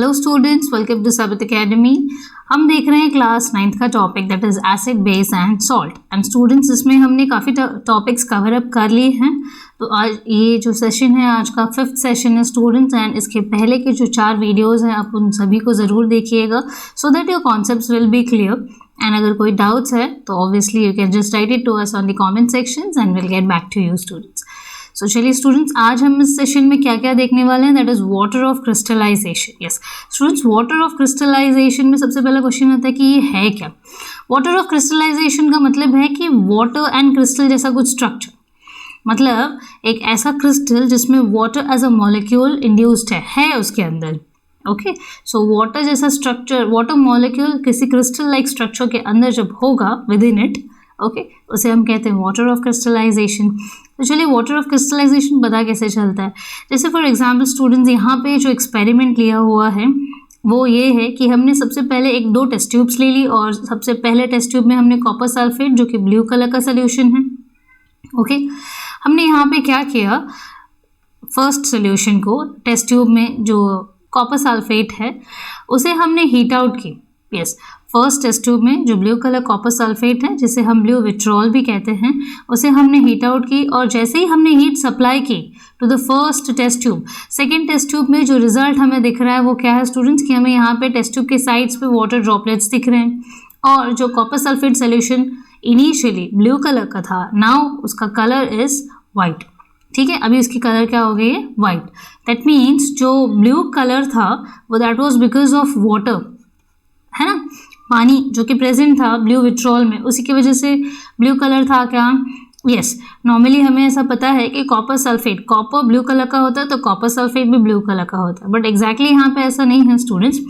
Hello students, welcome to साबित academy. हम देख रहे हैं क्लास 9th का topic that is acid base and salt. And students, इसमें हमने काफ़ी टॉपिक्स कवर अप कर लिए हैं। तो आज ये जो सेशन है, आज का 5th सेशन है स्टूडेंट्स। एंड इसके पहले के जो 4 वीडियोज़ हैं आप उन सभी को ज़रूर देखिएगा so that your concepts will be clear. And अगर कोई डाउट्स है तो obviously you can just write it to us on the comment sections and will get back to you students. So चलिए स्टूडेंट्स, आज हम इस सेशन में क्या क्या देखने वाले हैं, that is water of crystallisation. Yes students, water of crystallisation में सबसे पहला क्वेश्चन आता है कि ये है क्या। वाटर ऑफ क्रिस्टलाइजेशन का मतलब है कि वाटर एंड क्रिस्टल जैसा कुछ स्ट्रक्चर, मतलब एक ऐसा क्रिस्टल जिसमें water as a molecule induced है उसके अंदर। ओके, सो वाटर जैसा स्ट्रक्चर, वाटर मॉलिक्यूल किसी क्रिस्टल लाइक स्ट्रक्चर के अंदर जब होगा विद इन इट, ओके, उसे हम कहते हैं वाटर ऑफ क्रिस्टलाइजेशन। तो चलिए वाटर ऑफ क्रिस्टलाइजेशन पता कैसे चलता है। जैसे फॉर एग्जांपल स्टूडेंट्स, यहाँ पे जो एक्सपेरिमेंट लिया हुआ है वो ये है कि हमने सबसे पहले 1-2 टेस्ट ट्यूब्स ले ली और सबसे पहले टेस्ट ट्यूब में हमने कॉपर सल्फेट जो कि ब्लू कलर का सोल्यूशन है। ओके, हमने यहाँ पे क्या किया, फर्स्ट सोल्यूशन को टेस्ट ट्यूब में जो कॉपर सल्फेट है उसे हमने हीट आउट की। यस, फर्स्ट टेस्ट ट्यूब में जो ब्लू कलर कॉपर सल्फेट है, जिसे हम ब्लू विट्रॉल भी कहते हैं, उसे हमने हीट आउट की। और जैसे ही हमने हीट सप्लाई की to the first test tube, second test tube में जो रिजल्ट हमें दिख रहा है वो क्या है स्टूडेंट्स, कि हमें यहाँ पे टेस्ट ट्यूब के साइड्स पे वाटर ड्रॉपलेट्स दिख रहे हैं। और जो copper sulphate solution initially blue colour का था, नाउ उसका कलर इज वाइट। ठीक है, अभी उसकी कलर क्या हो गई है, वाइट। दैट मीन्स जो ब्लू कलर था वो that was because of water, है ना, पानी जो कि प्रेजेंट था ब्लू विट्रॉल में, उसी की वजह से ब्लू कलर था क्या। यस, नॉर्मली हमें ऐसा पता है कि copper sulphate, copper blue colour का होता है तो कॉपर सल्फेट भी ब्लू कलर का होता है, बट एग्जैक्टली यहाँ पे ऐसा नहीं है स्टूडेंट्स।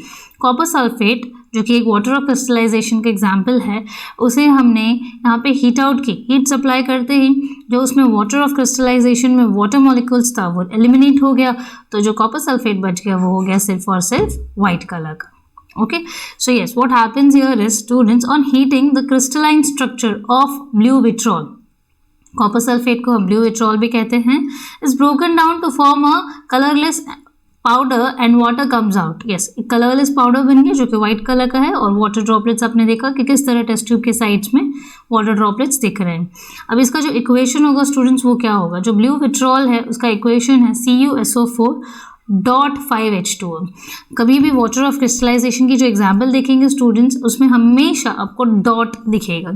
कॉपर सल्फेट जो कि एक वाटर ऑफ क्रिस्टलाइजेशन का एग्जाम्पल है, उसे हमने यहाँ पे हीट आउट की। हीट सप्लाई करते ही जो उसमें वाटर ऑफ क्रिस्टलाइजेशन में वाटर मॉलिक्यूल्स था वो एलिमिनेट हो गया, तो जो कॉपर सल्फेट बच गया वो हो गया सिर्फ और सिर्फ वाइट कलर का। Okay, so yes, what happens here is students, on heating the crystalline structure of blue vitriol, copper sulfate को हम blue vitriol भी कहते हैं, is broken down to form a colorless powder and water comes out. Yes, एक colorless powder बन गया जो कि white color का है। और water droplets आपने देखा कि किस तरह टेस्ट ट्यूब के साइड्स में water droplets दिख रहे हैं। अब इसका जो इक्वेशन होगा स्टूडेंट्स वो क्या होगा, जो blue vitriol है उसका इक्वेशन है CuSO4.5H2O। कभी भी वाटर ऑफ क्रिस्टलाइजेशन की जो एग्जाम्पल देखेंगे स्टूडेंट्स, उसमें हमेशा आपको डॉट दिखेगा,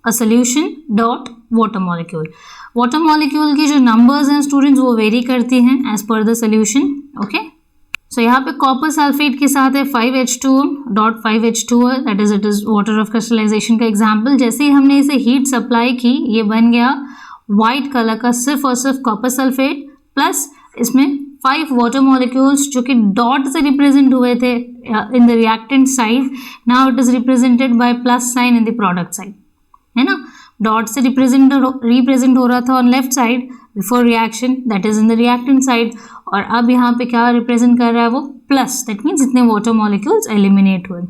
a solution dot water molecule. Water molecule की जो नंबर्स हैं स्टूडेंट्स वो वेरी करती हैं as per the solution. Okay, so यहाँ पे कॉपर सल्फेट के साथ है 5H2O.5H2O, that is it is water of crystallisation का एग्जाम्पल। जैसे ही हमने इसे हीट सप्लाई की, ये बन गया वाइट कलर का सिर्फ और सिर्फ कॉपर सल्फेट, प्लस इसमें 5 वाटर मॉलिक्यूल्स जो कि डॉट से रिप्रेजेंट हुए थे in the reactant side, now it is represented by plus sign in the product side, है ना। डॉट से रिप्रेजेंट हो रहा था on left side before reaction, that is in the reactant side, और अब यहाँ पे क्या रिप्रेजेंट कर रहा है वो प्लस, दैट मीन्स इतने वाटर मॉलिक्यूल्स एलिमिनेट हुए।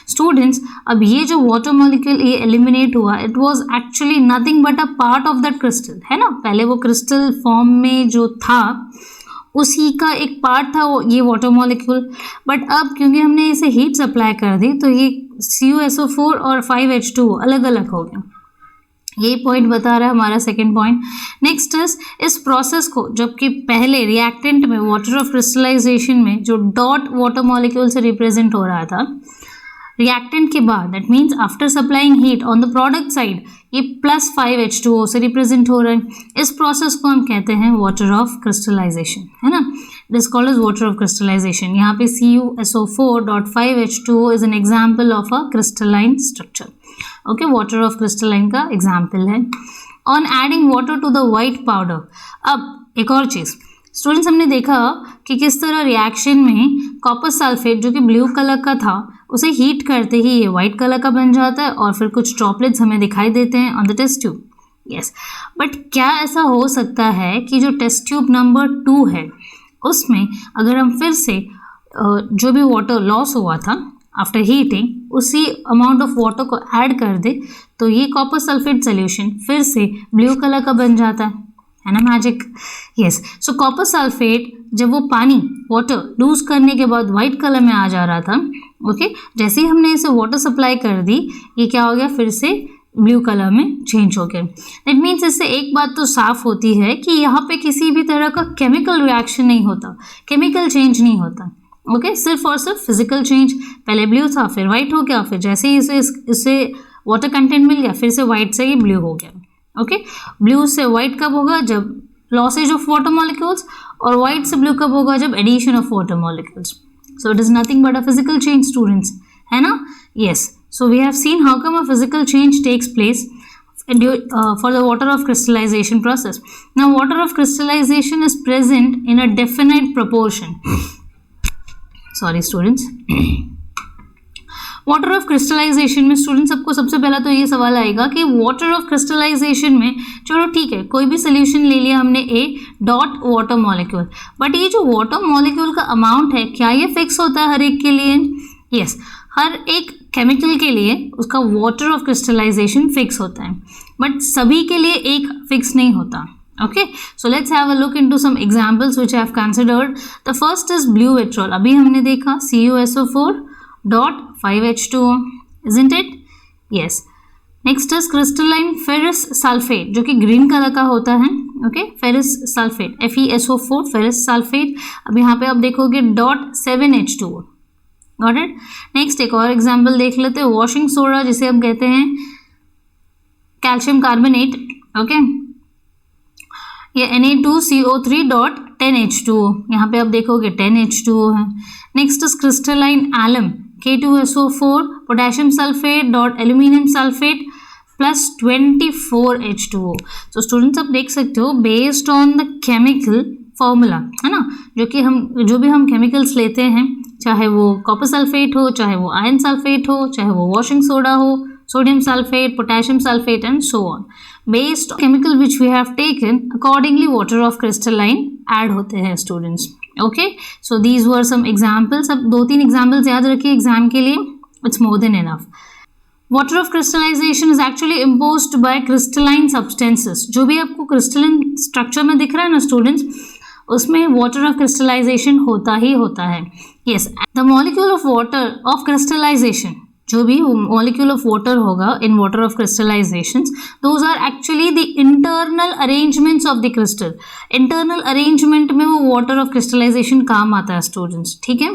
स्टूडेंट्स, अब ये जो वाटर मॉलिक्यूल ये एलिमिनेट हुआ, it was actually nothing but a part of that crystal, है ना। पहले वो क्रिस्टल फॉर्म में जो था उसी का एक पार्ट था वो ये वाटर मॉलिक्यूल, बट अब क्योंकि हमने इसे हीट सप्लाई कर दी तो ये CuSO4 और 5H2O अलग अलग हो गया। यही पॉइंट बता रहा है हमारा सेकेंड पॉइंट। नेक्स्ट इस प्रोसेस को, जबकि पहले रिएक्टेंट में वाटर ऑफ क्रिस्टलाइजेशन में जो डॉट वाटर मॉलिक्यूल से रिप्रेजेंट हो रहा था, रिएक्टेंट के बाद that means after supplying heat on the product side ये प्लस 5H2O से रिप्रेजेंट हो रहा है। इस प्रोसेस को हम कहते हैं वाटर ऑफ क्रिस्टलाइजेशन, है ना। It is called as water of crystallisation. यहाँ पे CuSO4.5H2O is an example of a crystalline structure. Okay, water of crystalline का एग्जाम्पल है। On adding water to the white powder, अब एक और चीज़ स्टूडेंट्स, हमने देखा कि किस तरह रिएक्शन में कॉपर सल्फेट जो कि ब्लू कलर का था उसे हीट करते ही ये वाइट कलर का बन जाता है और फिर कुछ ड्रॉपलेट्स हमें दिखाई देते हैं on the test tube. Yes, but क्या ऐसा हो सकता है कि जो टेस्ट ट्यूब नंबर 2 है उसमें अगर हम फिर से जो भी वाटर लॉस हुआ था आफ्टर हीटिंग उसी अमाउंट ऑफ वाटर को ऐड कर दे तो ये कॉपर सल्फेट सोल्यूशन फिर से ब्लू कलर का बन जाता है ना, मैजिक। यस, सो कॉपर सल्फेट जब वो पानी वाटर लूज करने के बाद वाइट कलर में आ जा रहा था, ओके, जैसे ही हमने इसे वाटर सप्लाई कर दी, ये क्या हो गया, फिर से ब्लू कलर में चेंज हो गया। दैट मीन्स इससे एक बात तो साफ होती है कि यहाँ पे किसी भी तरह का केमिकल रिएक्शन नहीं होता, केमिकल चेंज नहीं होता, ओके, सिर्फ और सिर्फ फिजिकल चेंज। पहले ब्लू था, फिर वाइट हो गया, फिर जैसे ही इसे वाटर कंटेंट मिल गया, फिर से वाइट से ही ब्लू हो गया, ओके। ब्लू से वाइट कब होगा, जब लॉसेज ऑफ वाटर मॉलिक्यूल्स, और वाइट से ब्लू कब होगा, जब addition of water molecules. So it is nothing but a physical change students, है ना, yes. So we have seen how come a physical change takes place for the water of crystallization process. Now water of crystallization is present in a definite proportion. Sorry students. Water of crystallisation में students सबको सबसे पहला तो ये सवाल आएगा कि water of crystallisation में, चलो ठीक है, कोई भी सोल्यूशन ले लिया हमने ए डॉट वाटर मॉलिक्यूल, बट ये जो वाटर मॉलिक्यूल का अमाउंट है, क्या ये फिक्स होता है हर एक के लिए? यस, हर एक केमिकल के लिए उसका वाटर ऑफ क्रिस्टलाइजेशन फिक्स होता है, बट सभी के लिए एक फिक्स नहीं होता, okay. So let's have a look into some examples which I have considered. The first is blue vitriol. अभी हमने देखा CuSO4 dot 5H2O, isn't it? Yes. Next is crystalline ferrous sulfate, जो कि ग्रीन कलर का होता है, okay. Ferrous sulfate FeSO4 ferrous sulfate, अब यहाँ पे आप देखोगे dot 7H2O, got it. Next एक और एग्जाम्पल देख लेते हैं, वॉशिंग सोडा जिसे हम कहते हैं कैल्शियम कार्बोनेट, ओके, ये Na2CO3 डॉट 10H2O, यहाँ पे आप देखोगे 10H2O है। Next is crystalline alum K2SO4 potassium sulphate dot aluminium sulphate plus 24H2O। तो स्टूडेंट्स आप देख सकते हो based on the chemical formula, है ना, जो भी हम केमिकल्स लेते हैं, चाहे वो कॉपर सल्फेट हो, चाहे वो आयरन सल्फेट हो, चाहे वो वॉशिंग सोडा हो, sodium sulphate, potassium sulphate and so on, based chemical which we have taken accordingly water of crystalline add होते हैं students, okay. So these were some examples. अब 2-3 एग्जाम्पल्स याद रखिए एग्जाम के लिए, it's more than enough. Water of crystallisation is actually imposed by crystalline substances. जो भी आपको क्रिस्टलाइन स्ट्रक्चर में दिख रहा है ना स्टूडेंट्स, उसमें वाटर ऑफ क्रिस्टलाइजेशन होता ही होता है। Yes, the molecule of water of crystallisation, जो भी मॉलिक्यूल ऑफ वाटर होगा in water of crystallisation, those are actually the internal arrangements of the crystal. Internal arrangement में वो वाटर ऑफ क्रिस्टलाइजेशन काम आता है स्टूडेंट्स, ठीक है।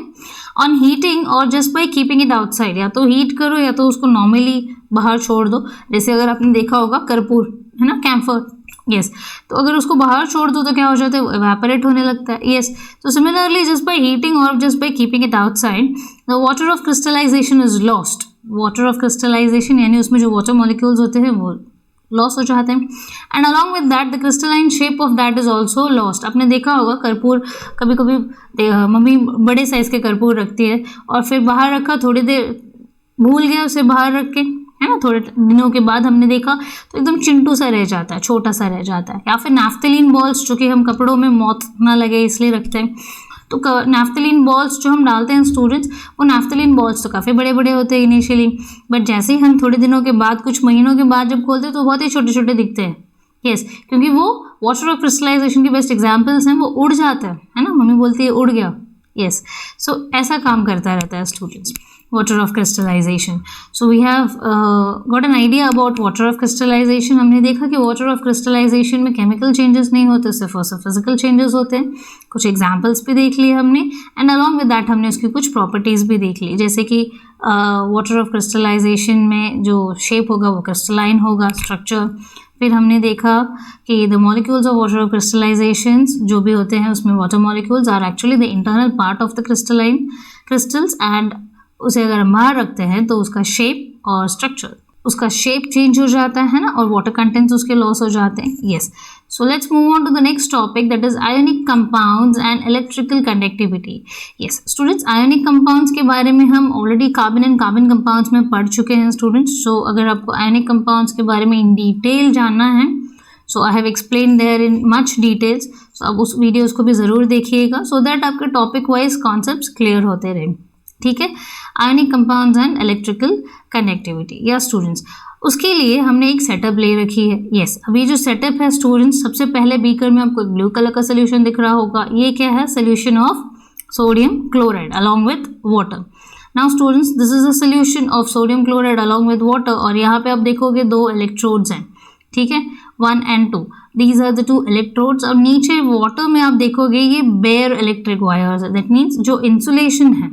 ऑन हीटिंग और just by keeping it outside, या तो हीट करो या तो उसको नॉर्मली बाहर छोड़ दो। जैसे अगर आपने देखा होगा कर्पूर, है ना, कैम्फर, यस, तो अगर उसको बाहर छोड़ दो तो क्या हो जाता है, इवेपोरेट होने लगता है। यस, तो सिमिलरली जस्ट बाय हीटिंग और just by keeping it outside the water of crystallisation is lost. Water of crystallisation यानी उसमें जो वाटर मॉलिक्यूल्स होते हैं वो लॉस हो जाते हैं, and along with that the crystalline shape of that is also lost. आपने देखा होगा कर्पूर, कभी कभी मम्मी बड़े साइज के कर्पूर रखती है और फिर बाहर रखा, थोड़ी देर भूल गया उसे बाहर रख के, है ना, थोड़े दिनों के बाद हमने देखा तो एकदम चिंटू सा रह जाता है, छोटा सा रह जाता है। या फिर नैफ्थलीन बॉल्स, जो कि हम कपड़ों में मौत ना लगे इसलिए रखते हैं, तो नैफ्थलीन बॉल्स जो हम डालते हैं स्टूडेंट्स, वो नैफ्थलीन बॉल्स तो काफ़ी बड़े बड़े होते हैं इनिशियली, बट जैसे ही हम थोड़े दिनों के बाद, कुछ महीनों के बाद जब खोलते हैं तो बहुत ही छोटे छोटे दिखते हैं। यस, क्योंकि वो वाटर ऑफ क्रिस्टलाइजेशन के बेस्ट एग्जाम्पल्स हैं, वो उड़ जाता है ना, मम्मी बोलती है उड़ गया। यस, सो ऐसा काम करता रहता है students water of crystallization. So we have got an idea about water of crystallization. हमने देखा कि water of crystallization में chemical changes नहीं होते, सिर्फ और सिर्फ physical changes होते हैं। कुछ examples भी देख लिए हमने, and along with that हमने उसकी कुछ properties भी देख ली, जैसे कि water of crystallization में जो shape होगा वो crystalline होगा, structure। फिर हमने देखा कि the molecules of water of crystallizations जो भी होते हैं उसमें water molecules are actually the internal part of the crystalline crystals, and उसे अगर हम बाहर रखते हैं तो उसका शेप और स्ट्रक्चर, उसका शेप चेंज हो जाता है ना, और वाटर कंटेंट्स उसके लॉस हो जाते हैं। Yes, so let's move on to the next topic, that is ionic compounds and electrical conductivity. Yes students, ionic compounds के बारे में हम already carbon and carbon compounds में पढ़ चुके हैं स्टूडेंट्स। सो अगर आपको आयोनिक कंपाउंड्स के बारे में इन डिटेल जानना है, so I have explain there in much details, so आप उस वीडियोज़ को भी ज़रूर देखिएगा, सो दैट आपके टॉपिक वाइज कॉन्सेप्ट्स क्लियर होते रहें, ठीक है। Ionic compounds and electrical connectivity, या स्टूडेंट्स, उसके लिए हमने एक सेटअप ले रखी है। यस, अब ये जो सेटअप है स्टूडेंट्स, सबसे पहले बीकर में आपको ब्लू कलर का सोल्यूशन दिख रहा होगा, ये क्या है, solution of sodium chloride along with water. Now students, this is a solution of sodium chloride along with water, और यहाँ पे आप देखोगे 2 इलेक्ट्रोड्स हैं, ठीक है, 1 and 2, these are the 2 electrodes. और नीचे वाटर में आप देखोगे ये बेयर इलेक्ट्रिक वायर्स है, दैट मीन्स जो इंसुलेशन है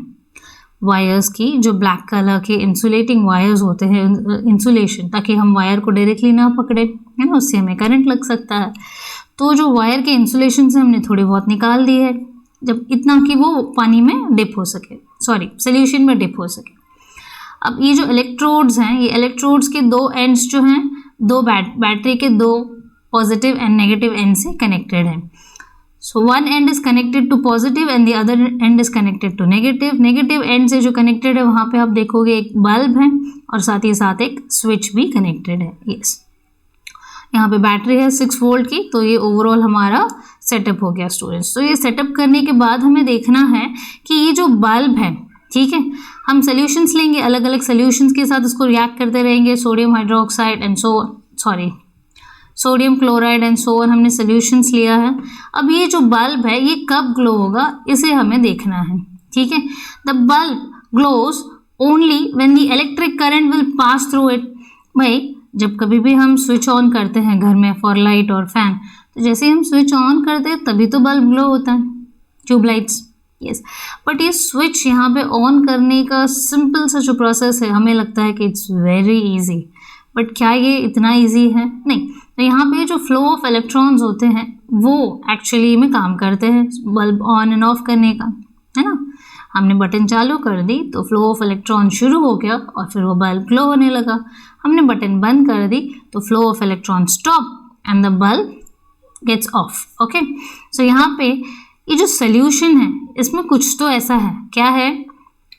वायर्स की, जो ब्लैक कलर के इंसुलेटिंग वायर्स होते हैं, इंसुलेशन, ताकि हम वायर को डायरेक्टली ना पकड़े, है ना, उससे हमें करंट लग सकता है। तो जो वायर के इंसुलेशन से हमने थोड़ी बहुत निकाल दी है, जब इतना कि वो पानी में डिप हो सके, सॉरी सोल्यूशन में डिप हो सके। अब ये जो इलेक्ट्रोड्स हैं, ये इलेक्ट्रोड्स के 2 एंड्स जो हैं, 2 बैटरी के 2 पॉजिटिव एंड नेगेटिव एंड से कनेक्टेड हैं। So one end is connected to positive and the other end is connected to negative. Negative end से जो कनेक्टेड है वहाँ पे आप देखोगे एक बल्ब है और साथ ही साथ एक स्विच भी कनेक्टेड है। यस, यहाँ पे बैटरी है 6 वोल्ट की। तो ये ओवरऑल हमारा सेटअप हो गया स्टूडेंट्स। तो ये सेटअप करने के बाद हमें देखना है कि ये जो बल्ब है, ठीक है, हम सोल्यूशंस लेंगे, अलग अलग सोल्यूशंस के साथ उसको रिएक्ट करते रहेंगे, sodium hydroxide and sodium chloride and so on, हमने सोल्यूशंस लिया है। अब ये जो बल्ब है ये कब ग्लो होगा इसे हमें देखना है, ठीक है। The bulb glows only when the electric current will pass through it. भाई जब कभी भी हम स्विच ऑन करते हैं घर में फॉर लाइट और फैन, तो जैसे हम स्विच ऑन करते हैं तभी तो बल्ब ग्लो होता है, ट्यूबलाइट्स। यस, बट ये स्विच यहाँ पे ऑन करने का सिंपल सा जो प्रोसेस है, हमें लगता है कि इट्स वेरी इजी, बट क्या ये इतना इजी है? नहीं। तो यहाँ पे जो फ्लो ऑफ इलेक्ट्रॉन्स होते हैं वो एक्चुअली में काम करते हैं बल्ब ऑन एंड ऑफ करने का, है ना। हमने बटन चालू कर दी तो फ्लो ऑफ इलेक्ट्रॉन शुरू हो गया और फिर वो बल्ब ग्लो होने लगा। हमने बटन बंद कर दी तो flow of electron stop and the bulb gets off. Okay, so यहाँ पे ये जो सोल्यूशन है इसमें कुछ तो ऐसा है, क्या है,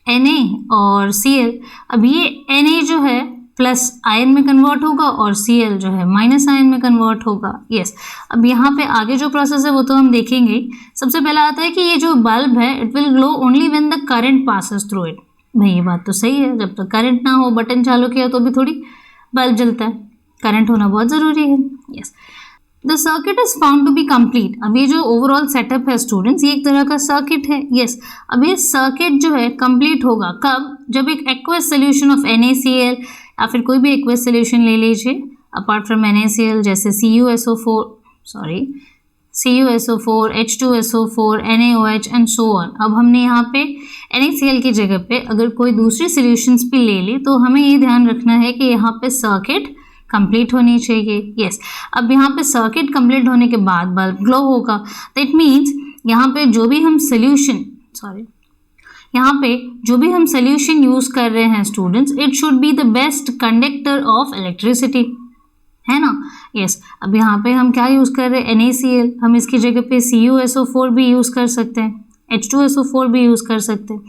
Na और Cl। अब ये Na जो है प्लस आयन में कन्वर्ट होगा और Cl जो है माइनस आयन में कन्वर्ट होगा। यस, अब यहाँ पे आगे जो प्रोसेस है वो तो हम देखेंगे। सबसे पहला आता है कि ये जो बल्ब है it will glow only when the current passes through it. भाई ये बात तो सही है, जब तक करंट ना हो, बटन चालू किया तो भी थोड़ी बल्ब जलता है, करंट होना बहुत ज़रूरी है। Yes, the circuit is found to be complete. अब ये जो ओवरऑल सेटअप है स्टूडेंट्स, ये एक तरह का सर्किट है। यस, अब ये सर्किट जो है कंप्लीट होगा कब? जब एक एक्वस सोल्यूशन ऑफ NaCl या फिर कोई भी एक्वस सोल्यूशन ले लीजिए अपार्ट फ्रॉम NaCl, जैसे CuSO4, H2SO4, NaOH and so on. अब हमने यहाँ पे NaCl की जगह पे अगर कोई दूसरी सोल्यूशंस भी ले ली तो हमें ये ध्यान रखना है कि यहाँ पे सर्किट कंप्लीट होनी चाहिए। यस, अब यहाँ पे सर्किट कंप्लीट होने के बाद बल्ब ग्लो होगा। दैट मीन्स यहाँ पे जो भी हम सोल्यूशन यूज कर रहे हैं students, it should be the best conductor of electricity, है ना। यस, अब यहाँ पे हम क्या यूज कर रहे हैं, NaCl, हम इसकी जगह पे CuSO4 भी यूज कर सकते हैं, H2SO4 भी यूज़ कर सकते हैं,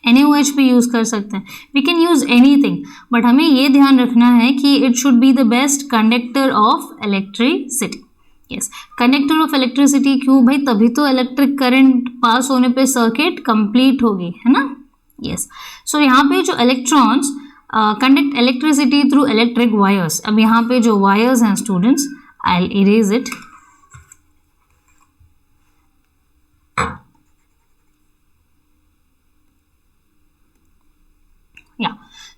NaOH भी यूज़ कर सकते हैं, we can use anything, but हमें ये ध्यान रखना है कि it should be the best conductor of electricity. Yes, conductor of electricity क्यों भाई? तभी तो इलेक्ट्रिक करंट पास होने पे सर्किट कंप्लीट होगी, है ना। यस, सो यहाँ पे जो electrons conduct electricity through electric wires. अब यहाँ पे जो वायर्स हैं students, I will erase it.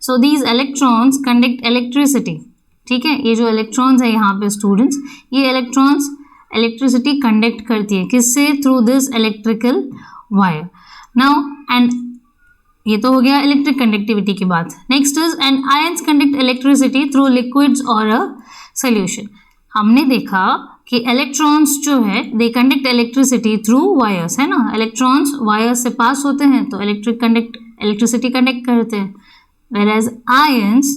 So these electrons conduct electricity, ठीक है। ये जो इलेक्ट्रॉन्स है यहाँ पे स्टूडेंट्स, ये इलेक्ट्रॉन्स इलेक्ट्रिसिटी कंडक्ट करती है, किससे? Through this electrical wire. Now and ये तो हो गया इलेक्ट्रिक कंडक्टिविटी की बात। Next is and ions conduct electricity through liquids और अ सोल्यूशन। हमने देखा कि इलेक्ट्रॉन्स जो है they conduct electricity through wires, है ना। इलेक्ट्रॉन्स वायर्स से पास होते हैं तो इलेक्ट्रिसिटी कंडक्ट करते हैं, whereas ions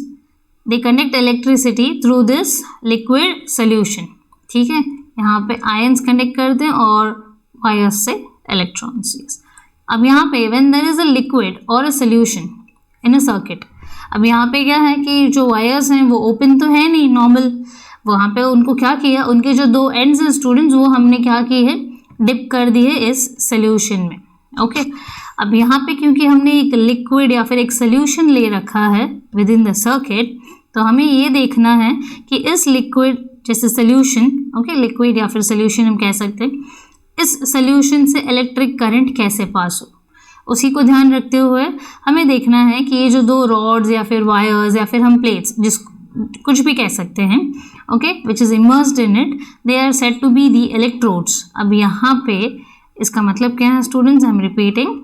they conduct electricity through this liquid solution, ठीक है। यहाँ पे ions conduct करते हैं और wires से electrons। yes. अब यहाँ पे when there is a liquid or a solution in a circuit, अब यहाँ पे क्या है कि जो wires हैं वो open तो है नहीं नॉर्मल, वहाँ पे उनको क्या किया, उनके जो 2 ends हैं स्टूडेंट्स वो हमने क्या की है, डिप कर दी है इस सोल्यूशन में। ओके, अब यहाँ पे क्योंकि हमने एक लिक्विड या फिर एक सोल्यूशन ले रखा है विद इन द सर्किट, तो हमें ये देखना है कि इस लिक्विड जैसे सोल्यूशन, ओके, लिक्विड या फिर सोल्यूशन हम कह सकते हैं, इस सोल्यूशन से इलेक्ट्रिक करंट कैसे पास हो, उसी को ध्यान रखते हुए हमें देखना है कि ये जो दो रॉड्स या फिर वायर्स या फिर हम प्लेट्स जिस कुछ भी कह सकते हैं, okay, which is immersed in it, they are said to be the electrodes. अब यहाँ पे इसका मतलब क्या है स्टूडेंट्स, आई एम रिपीटिंग,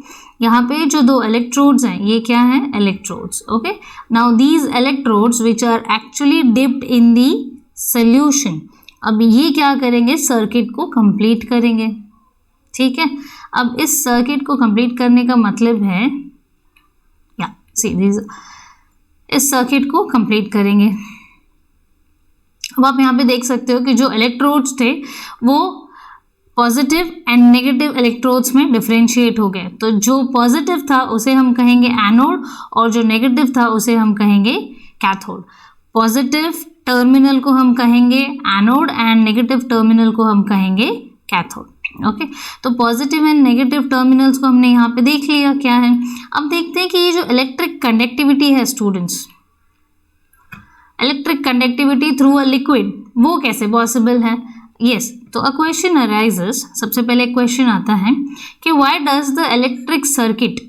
यहाँ पे जो दो इलेक्ट्रोड्स हैं ये क्या है, electrodes, okay. Now these electrodes which are actually dipped in the solution, अब ये क्या करेंगे, सर्किट को कंप्लीट करेंगे, ठीक है। अब इस सर्किट को कंप्लीट करने का मतलब है या सी दिस, इस सर्किट को कंप्लीट करेंगे। अब आप यहाँ पे देख सकते हो कि जो इलेक्ट्रोड्स थे वो पॉजिटिव एंड नेगेटिव इलेक्ट्रोड्स में डिफरेंशिएट हो गए। तो जो पॉजिटिव था उसे हम कहेंगे एनोड और जो नेगेटिव था उसे हम कहेंगे कैथोड। पॉजिटिव टर्मिनल को हम कहेंगे एनोड एंड नेगेटिव टर्मिनल को हम कहेंगे कैथोड, ओके। तो पॉजिटिव एंड नेगेटिव टर्मिनल्स को हमने यहाँ पे देख लिया क्या है। अब देखते हैं कि ये जो इलेक्ट्रिक कंडक्टिविटी है students, electric conductivity through a liquid, वो कैसे पॉसिबल है। यस, तो अ क्वेश्चन अराइजेस, सबसे पहले क्वेश्चन आता है कि why does the electric circuit,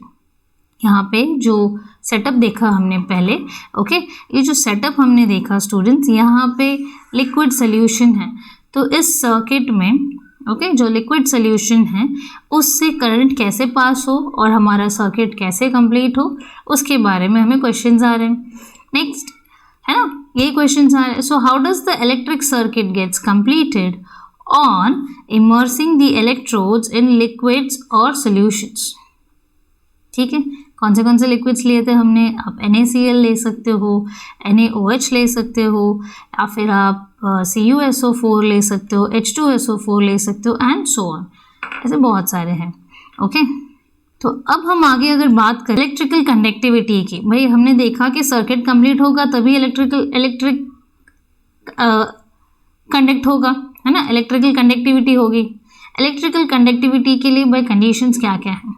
यहाँ पे जो सेटअप देखा हमने पहले, ओके, ये जो सेटअप हमने देखा स्टूडेंट्स, यहाँ पे लिक्विड सोल्यूशन है, तो इस सर्किट में, ओके, जो लिक्विड सोल्यूशन है उससे करंट कैसे पास हो और हमारा सर्किट कैसे कंप्लीट हो, उसके बारे में हमें क्वेश्चंस आ रहे हैं। नेक्स्ट है ना, यही क्वेश्चंस आ रहे हैं। So how does the electric circuit gets completed on immersing the electrodes in liquids और सॉल्यूशंस, ठीक है। कौन से लिक्विड्स लिए थे हमने, आप NaCl ले सकते हो, NaOH ले सकते हो, या फिर आप CuSO4 ले सकते हो, H2SO4 ले सकते हो एंड सो ऑन, ऐसे बहुत सारे हैं, ओके। तो अब हम आगे अगर बात करें इलेक्ट्रिकल कंडक्टिविटी की, भाई हमने देखा कि सर्किट कंप्लीट होगा तभी इलेक्ट्रिक कंडक्ट होगा, है ना, इलेक्ट्रिकल कंडक्टिविटी होगी। इलेक्ट्रिकल कंडक्टिविटी के लिए भाई कंडीशंस क्या क्या हैं।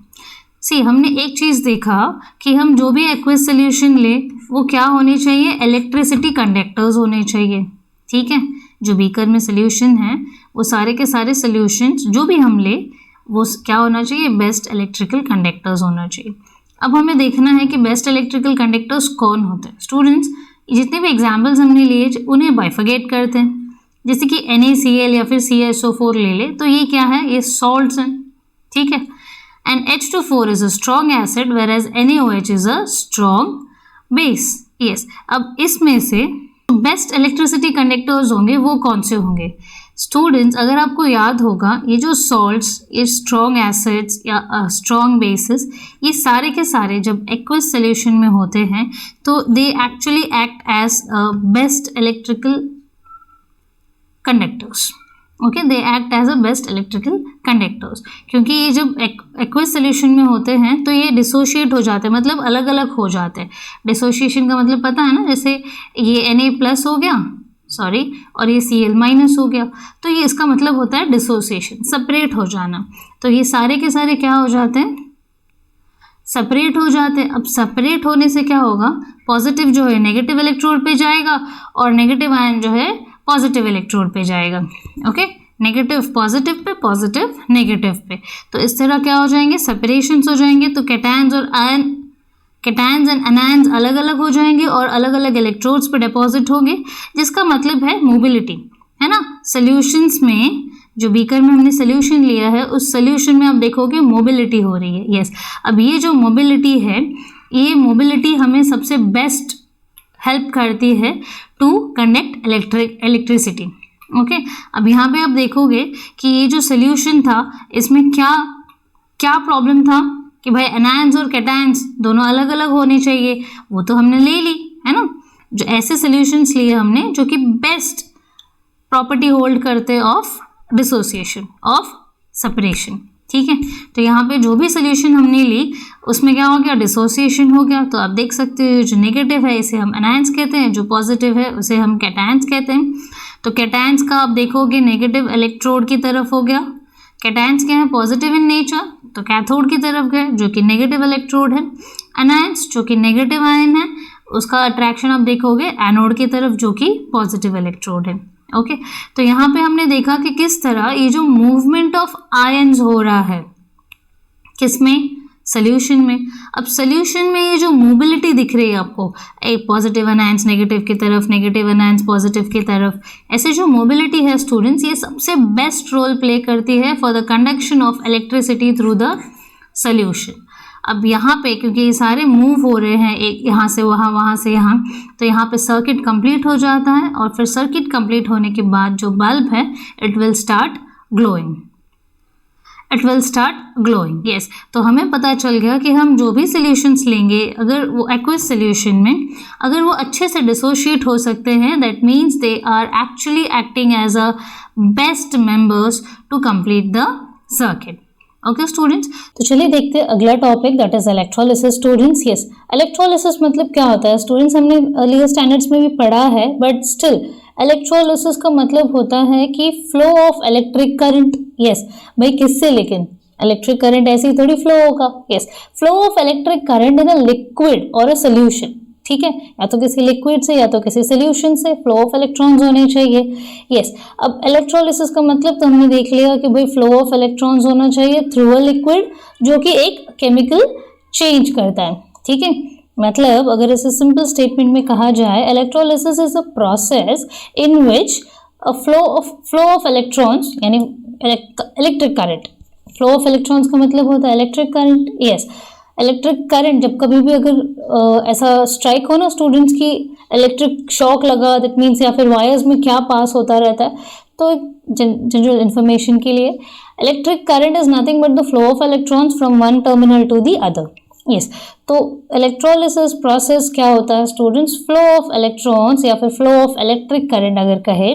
सी, हमने एक चीज़ देखा कि हम जो भी एक्वस सोल्यूशन ले वो क्या होने चाहिए, इलेक्ट्रिसिटी कंडक्टर्स होने चाहिए, ठीक है। जो बीकर में सोल्यूशन है वो सारे के सारे सोल्यूशंस जो भी हम ले वो क्या होना चाहिए, बेस्ट इलेक्ट्रिकल कंडक्टर्स होना चाहिए। अब हमें देखना है कि बेस्ट इलेक्ट्रिकल कंडक्टर्स कौन होते हैं। स्टूडेंट्स, जितने भी एग्जाम्पल्स हमने लिए उन्हें बाइफर्गेट करते हैं, जैसे कि NaCl या फिर CaSO4 ले ले, तो ये क्या है, ये सॉल्ट्स हैं, ठीक है। And H2 is a strong acid whereas NaOH is a strong base. Yes. अब इसमें से बेस्ट इलेक्ट्रिसिटी कंडक्टर्स होंगे वो कौन से होंगे स्टूडेंट्स, अगर आपको याद होगा ये जो सॉल्ट्स, ये स्ट्रॉन्ग एसिड्स या स्ट्रॉन्ग बेसिस, ये सारे के सारे जब एक्वस सोल्यूशन में होते हैं तो they actually act as best electrical conductors, okay, they act as a best electrical conductors, क्योंकि ये जब एक्वस सोल्यूशन में होते हैं तो ये डिसोशिएट हो जाते हैं, मतलब अलग अलग हो जाते हैं। डिसोशिएशन का मतलब पता है ना, जैसे ये Na+ हो गया, सॉरी, और ये Cl- हो गया, तो ये इसका मतलब होता है डिसोसिएशन, सेपरेट हो जाना। तो ये सारे के सारे क्या हो जाते हैं, सेपरेट हो जाते हैं। अब सेपरेट होने से क्या होगा, पॉजिटिव जो है नेगेटिव इलेक्ट्रोड पे जाएगा और नेगेटिव आयन जो है पॉजिटिव इलेक्ट्रोड पे जाएगा, okay, negative positive pay, positive negative पे। तो इस तरह क्या हो जाएंगे, सेपरेशंस हो जाएंगे। तो कैटायंस और आयन, कैटायंस एंड अनायंस अलग अलग हो जाएंगे और अलग अलग इलेक्ट्रोड्स पे डिपॉजिट होंगे, जिसका मतलब है मोबिलिटी, है ना। सॉल्यूशंस में जो बीकर में हमने सोल्यूशन लिया है उस सोल्यूशन में आप देखोगे मोबिलिटी हो रही है। यस, अब ये जो मोबिलिटी है, ये मोबिलिटी हमें सबसे बेस्ट हेल्प करती है टू कंडक्ट इलेक्ट्रिसिटी, ओके। अब यहाँ पे आप देखोगे कि ये जो सोल्यूशन था इसमें क्या प्रॉब्लम था कि भाई एनायंस और कैटायंस दोनों अलग अलग होने चाहिए, वो तो हमने ले ली, है ना। जो ऐसे सोल्यूशंस लिए हमने जो कि बेस्ट प्रॉपर्टी होल्ड करते ऑफ डिसोसिएशन, ऑफ सेपरेशन, ठीक है। तो यहाँ पे जो भी सोल्यूशन हमने ली उसमें क्या हो गया, डिसोसिएशन हो गया। तो आप देख सकते हो जो नेगेटिव है इसे हम एनायंस कहते हैं, जो पॉजिटिव है उसे हम कैटायंस कहते हैं। तो कैटायंस का आप देखोगे नेगेटिव इलेक्ट्रोड की तरफ हो गया, कैटायंस क्या है, पॉजिटिव इन नेचर, तो कैथोड की तरफ गए जो कि नेगेटिव इलेक्ट्रोड है। अनायंस जो कि नेगेटिव आयन है उसका अट्रैक्शन आप देखोगे एनोड की तरफ जो कि पॉजिटिव इलेक्ट्रोड है। ओके, तो यहाँ पे हमने देखा कि किस तरह ये जो मूवमेंट ऑफ आयन्स हो रहा है किसमें, सोल्यूशन में। अब सोल्यूशन में ये जो मोबिलिटी दिख रही है आपको, एक पॉजिटिव अनायंस नेगेटिव की तरफ, नेगेटिव अनायंस पॉजिटिव की तरफ, ऐसे जो मोबिलिटी है स्टूडेंट्स, ये सबसे बेस्ट रोल प्ले करती है for the conduction of electricity through the solution. अब यहाँ पे क्योंकि ये सारे मूव हो रहे हैं, एक यहाँ से वहाँ, वहाँ से यहाँ, तो यहाँ पे सर्किट कंप्लीट हो जाता है और फिर सर्किट कंप्लीट होने के बाद जो बल्ब है it will start glowing, it will start glowing. Yes, तो हमें पता चल गया कि हम जो भी सोल्यूशंस लेंगे, अगर वो एक्वस सोल्यूशन में अगर वो अच्छे से डिसोशिएट हो सकते हैं, that means they are actually acting as a best members to complete the circuit. Okay students, तो चलिए देखते हैं अगला topic, that is electrolysis students. Yes, electrolysis मतलब क्या होता है स्टूडेंट्स, हमने अर्लियर स्टैंडर्ड्स में भी पढ़ा है, बट स्टिल इलेक्ट्रोलिसिस का मतलब होता है कि flow of electric current. Yes भाई, किससे, लेकिन इलेक्ट्रिक करंट ऐसे ही थोड़ी फ्लो होगा। Yes, flow of electric current in a liquid और अ सोल्यूशन। ठीक है, या तो किसी लिक्विड से या तो किसी सोल्यूशन से फ्लो ऑफ इलेक्ट्रॉन्स होने चाहिए। यस, अब इलेक्ट्रोलिसिस का मतलब तो हमने देख लिया कि भाई फ्लो ऑफ इलेक्ट्रॉन्स होना चाहिए थ्रू अ लिक्विड जो कि एक केमिकल चेंज करता है। ठीक है, मतलब अगर इसे सिंपल स्टेटमेंट में कहा जाए, electrolysis is a process in which a flow of electrons यानी electric current. Flow of electrons का मतलब होता है electric current. Yes, electric current जब कभी भी अगर ऐसा स्ट्राइक हो ना स्टूडेंट्स की, इलेक्ट्रिक शॉक लगा, दैट मीन्स, या फिर वायर्स में क्या पास होता रहता है, तो जनरल इन्फॉर्मेशन के लिए electric current is nothing but the flow of electrons from one terminal to the other. Yes, तो इलेक्ट्रोलिसिस प्रोसेस क्या होता है स्टूडेंट्स, फ्लो ऑफ इलेक्ट्रॉन्स या फिर फ्लो ऑफ इलेक्ट्रिक करंट अगर कहे,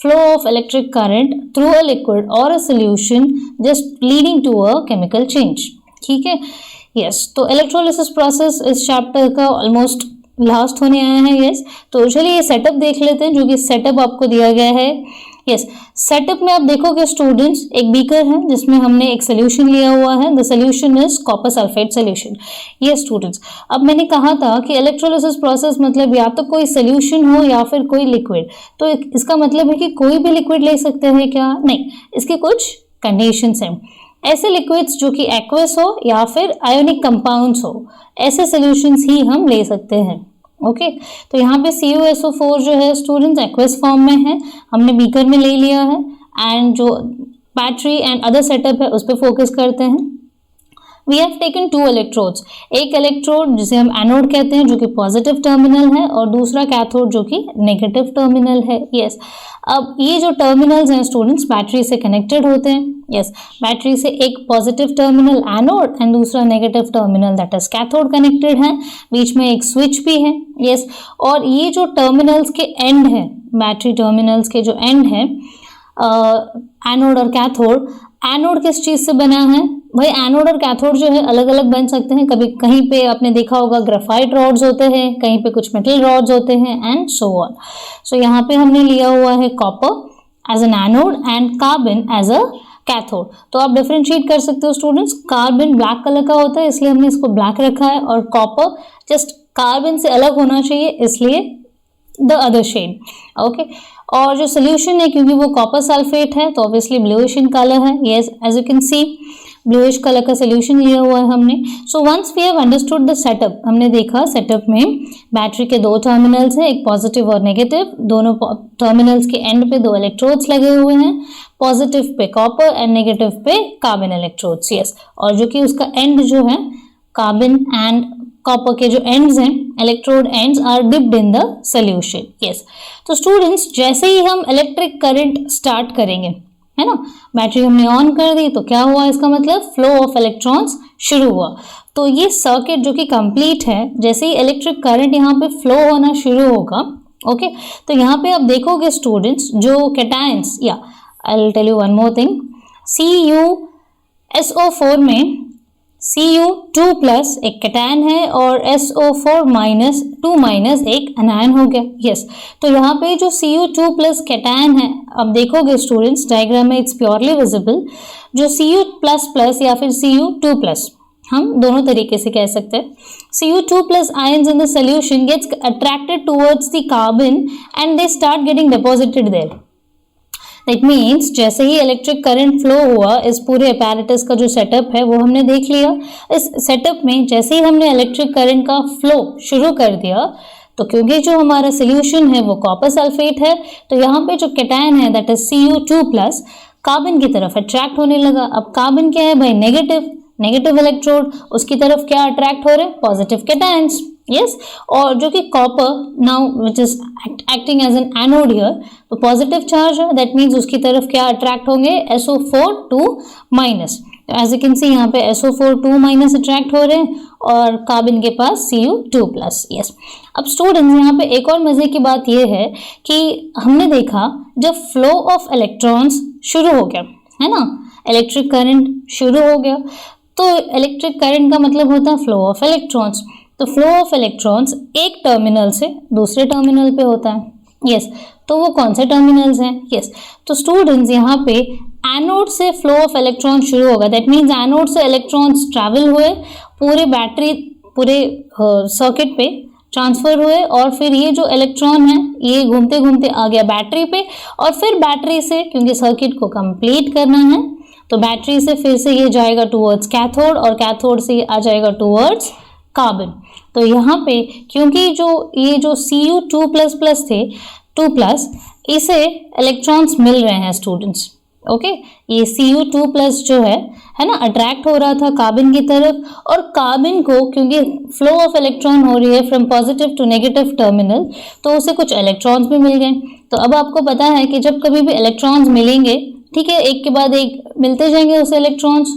flow of electric current through a liquid और a solution just leading to a chemical change. ठीक है, यस, तो इलेक्ट्रोलिसिस प्रोसेस इस चैप्टर का ऑलमोस्ट लास्ट होने आया है। यस, तो चलिए ये सेटअप देख लेते हैं, जो कि सेटअप आपको दिया गया है। यस, सेटअप में आप देखोगे स्टूडेंट्स, एक बीकर है जिसमें हमने एक सोल्यूशन लिया हुआ है, the solution is copper sulphate solution. ये स्टूडेंट्स, अब मैंने कहा था कि इलेक्ट्रोलिसिस प्रोसेस मतलब या तो कोई सोल्यूशन हो या फिर कोई लिक्विड, तो इसका मतलब है कि कोई भी लिक्विड ले सकते हैं क्या? नहीं, इसके कुछ कंडीशंस हैं। ऐसे लिक्विड्स जो कि एक्वस हो या फिर आयोनिक कंपाउंड्स हो, ऐसे सॉल्यूशंस ही हम ले सकते हैं। ओके, तो यहाँ पे CuSO4 जो है स्टूडेंट्स एक्वस फॉर्म में है, हमने बीकर में ले लिया है, एंड जो बैटरी एंड अदर सेटअप है उस पर फोकस करते हैं। वी हैव टेकन 2 इलेक्ट्रोड्स, एक इलेक्ट्रोड जिसे हम एनोड कहते हैं जो कि पॉजिटिव टर्मिनल है, और दूसरा कैथोड जो कि नेगेटिव टर्मिनल है। यस, अब ये जो टर्मिनल्स हैं स्टूडेंट्स बैटरी से कनेक्टेड होते हैं। यस, बैटरी से एक पॉजिटिव टर्मिनल एनोड एंड दूसरा negative terminal that is cathode connected है, बीच में एक स्विच भी है। यस, और ये जो टर्मिनल्स के एंड है, बैटरी टर्मिनल्स के जो एंड है एनोड और कैथोड, एनोड किस चीज से बना है भाई? एनोड और कैथोड जो है अलग अलग बन सकते हैं, कभी कहीं पे आपने देखा होगा ग्रेफाइट रॉड्स होते हैं, कहीं पे कुछ मेटल रॉड्स होते हैं, एंड सो ऑन। सो यहाँ पे हमने लिया हुआ है copper as an anode and carbon as a cathode. तो आप डिफरेंशिएट कर सकते हो स्टूडेंट्स, कार्बन ब्लैक कलर का होता है इसलिए हमने इसको ब्लैक रखा है, और कॉपर जस्ट कार्बन से अलग होना चाहिए इसलिए द अदर शेड। ओके, और जो सोल्यूशन है क्योंकि वो कॉपर सल्फेट है तो ऑब्वियसली ब्लूइश इन कलर है। Yes, as you can see bluish colour का सोल्यूशन लिया हुआ है हमने। So once we have understood the setup, हमने देखा सेटअप में बैटरी के 2 टर्मिनल्स हैं, एक पॉजिटिव और नेगेटिव, दोनों टर्मिनल्स के एंड पे 2 इलेक्ट्रोड्स लगे हुए हैं, positive pay copper and negative पे कार्बन इलेक्ट्रोड्स। यस, और जो कि उसका एंड जो है कार्बन एंड कॉपर के जो एंड्स हैं, electrode ends are dipped in the solution. Yes, तो स्टूडेंट्स जैसे ही हम इलेक्ट्रिक करंट स्टार्ट करेंगे, है ना, बैटरी हमने ऑन कर दी तो क्या हुआ, इसका मतलब फ्लो ऑफ इलेक्ट्रॉन्स शुरू हुआ। तो ये सर्किट जो कि कंप्लीट है, जैसे ही इलेक्ट्रिक करंट यहाँ पे फ्लो होना शुरू होगा, ओके, तो यहाँ पे आप देखोगे स्टूडेंट्स जो कैटायंस, या I will tell you one more thing, CuSO4 में Cu2 प्लस एक कैटायन है और SO4 माइनस 2 माइनस एक एनायन हो गया। यस, तो यहाँ पे जो Cu2 प्लस कैटायन है, अब देखोगे स्टूडेंट्स डायग्राम में इट्स प्योरली विजिबल, जो Cu प्लस प्लस या फिर Cu2 प्लस हम दोनों तरीके से कह सकते हैं। Cu2 plus ions in the solution gets attracted towards the carbon and they start getting deposited there. That means जैसे ही इलेक्ट्रिक करंट फ्लो हुआ, इस पूरे अपैरेटस का जो सेटअप है वो हमने देख लिया। इस सेटअप में जैसे ही हमने इलेक्ट्रिक करंट का फ्लो शुरू कर दिया, तो क्योंकि जो हमारा सोल्यूशन है वो कॉपर सल्फेट है, तो यहाँ पे जो कैटायन है that is Cu2 plus carbon की तरफ अट्रैक्ट होने लगा। अब कार्बन क्या है भाई, नेगेटिव इलेक्ट्रोड, उसकी तरफ क्या अट्रैक्ट हो रहे हैं, पॉजिटिव कैटायंस। यस, और जो कि copper now which is acting as an anode here, तो पॉजिटिव चार्ज है, दैट मीन्स उसकी तरफ क्या अट्रैक्ट होंगे, SO4 2 minus. As you can see यहाँ पे SO4 2 माइनस अट्रैक्ट हो रहे हैं और कार्बन के पास Cu2 प्लस। यस, अब स्टूडेंट्स यहाँ पे एक और मजे की बात ये है कि हमने देखा जब फ्लो ऑफ इलेक्ट्रॉन्स शुरू हो गया है ना, इलेक्ट्रिक करंट शुरू हो गया, तो इलेक्ट्रिक करंट का मतलब होता है फ्लो ऑफ इलेक्ट्रॉन्स। तो फ्लो ऑफ इलेक्ट्रॉन्स एक टर्मिनल से दूसरे टर्मिनल पे होता है। यस, तो वो कौन से टर्मिनल्स हैं? यस, तो स्टूडेंट्स यहाँ पे एनोड से फ्लो ऑफ इलेक्ट्रॉन शुरू होगा, दैट मीन्स एनोड से इलेक्ट्रॉन्स ट्रैवल हुए, पूरे सर्किट पे ट्रांसफर हुए, और फिर ये जो इलेक्ट्रॉन है ये घूमते घूमते आ गया बैटरी पे, और फिर बैटरी से, क्योंकि सर्किट को कंप्लीट करना है, तो बैटरी से फिर से ये जाएगा टूवर्ड्स कैथोड, और कैथोड से आ जाएगा टूवर्ड्स कार्बन। तो यहाँ पे क्योंकि ये जो Cu2 प्लस प्लस थे, 2 प्लस, इसे इलेक्ट्रॉन्स मिल रहे हैं स्टूडेंट्स। ओके, ये Cu2 प्लस जो है ना, अट्रैक्ट हो रहा था कार्बन की तरफ, और कार्बन को क्योंकि फ्लो ऑफ इलेक्ट्रॉन हो रही है from positive to negative terminal, तो उसे कुछ इलेक्ट्रॉन्स भी मिल गए। तो अब आपको पता है कि जब कभी भी इलेक्ट्रॉन्स मिलेंगे, ठीक है, एक के बाद एक मिलते जाएंगे उसे इलेक्ट्रॉन्स,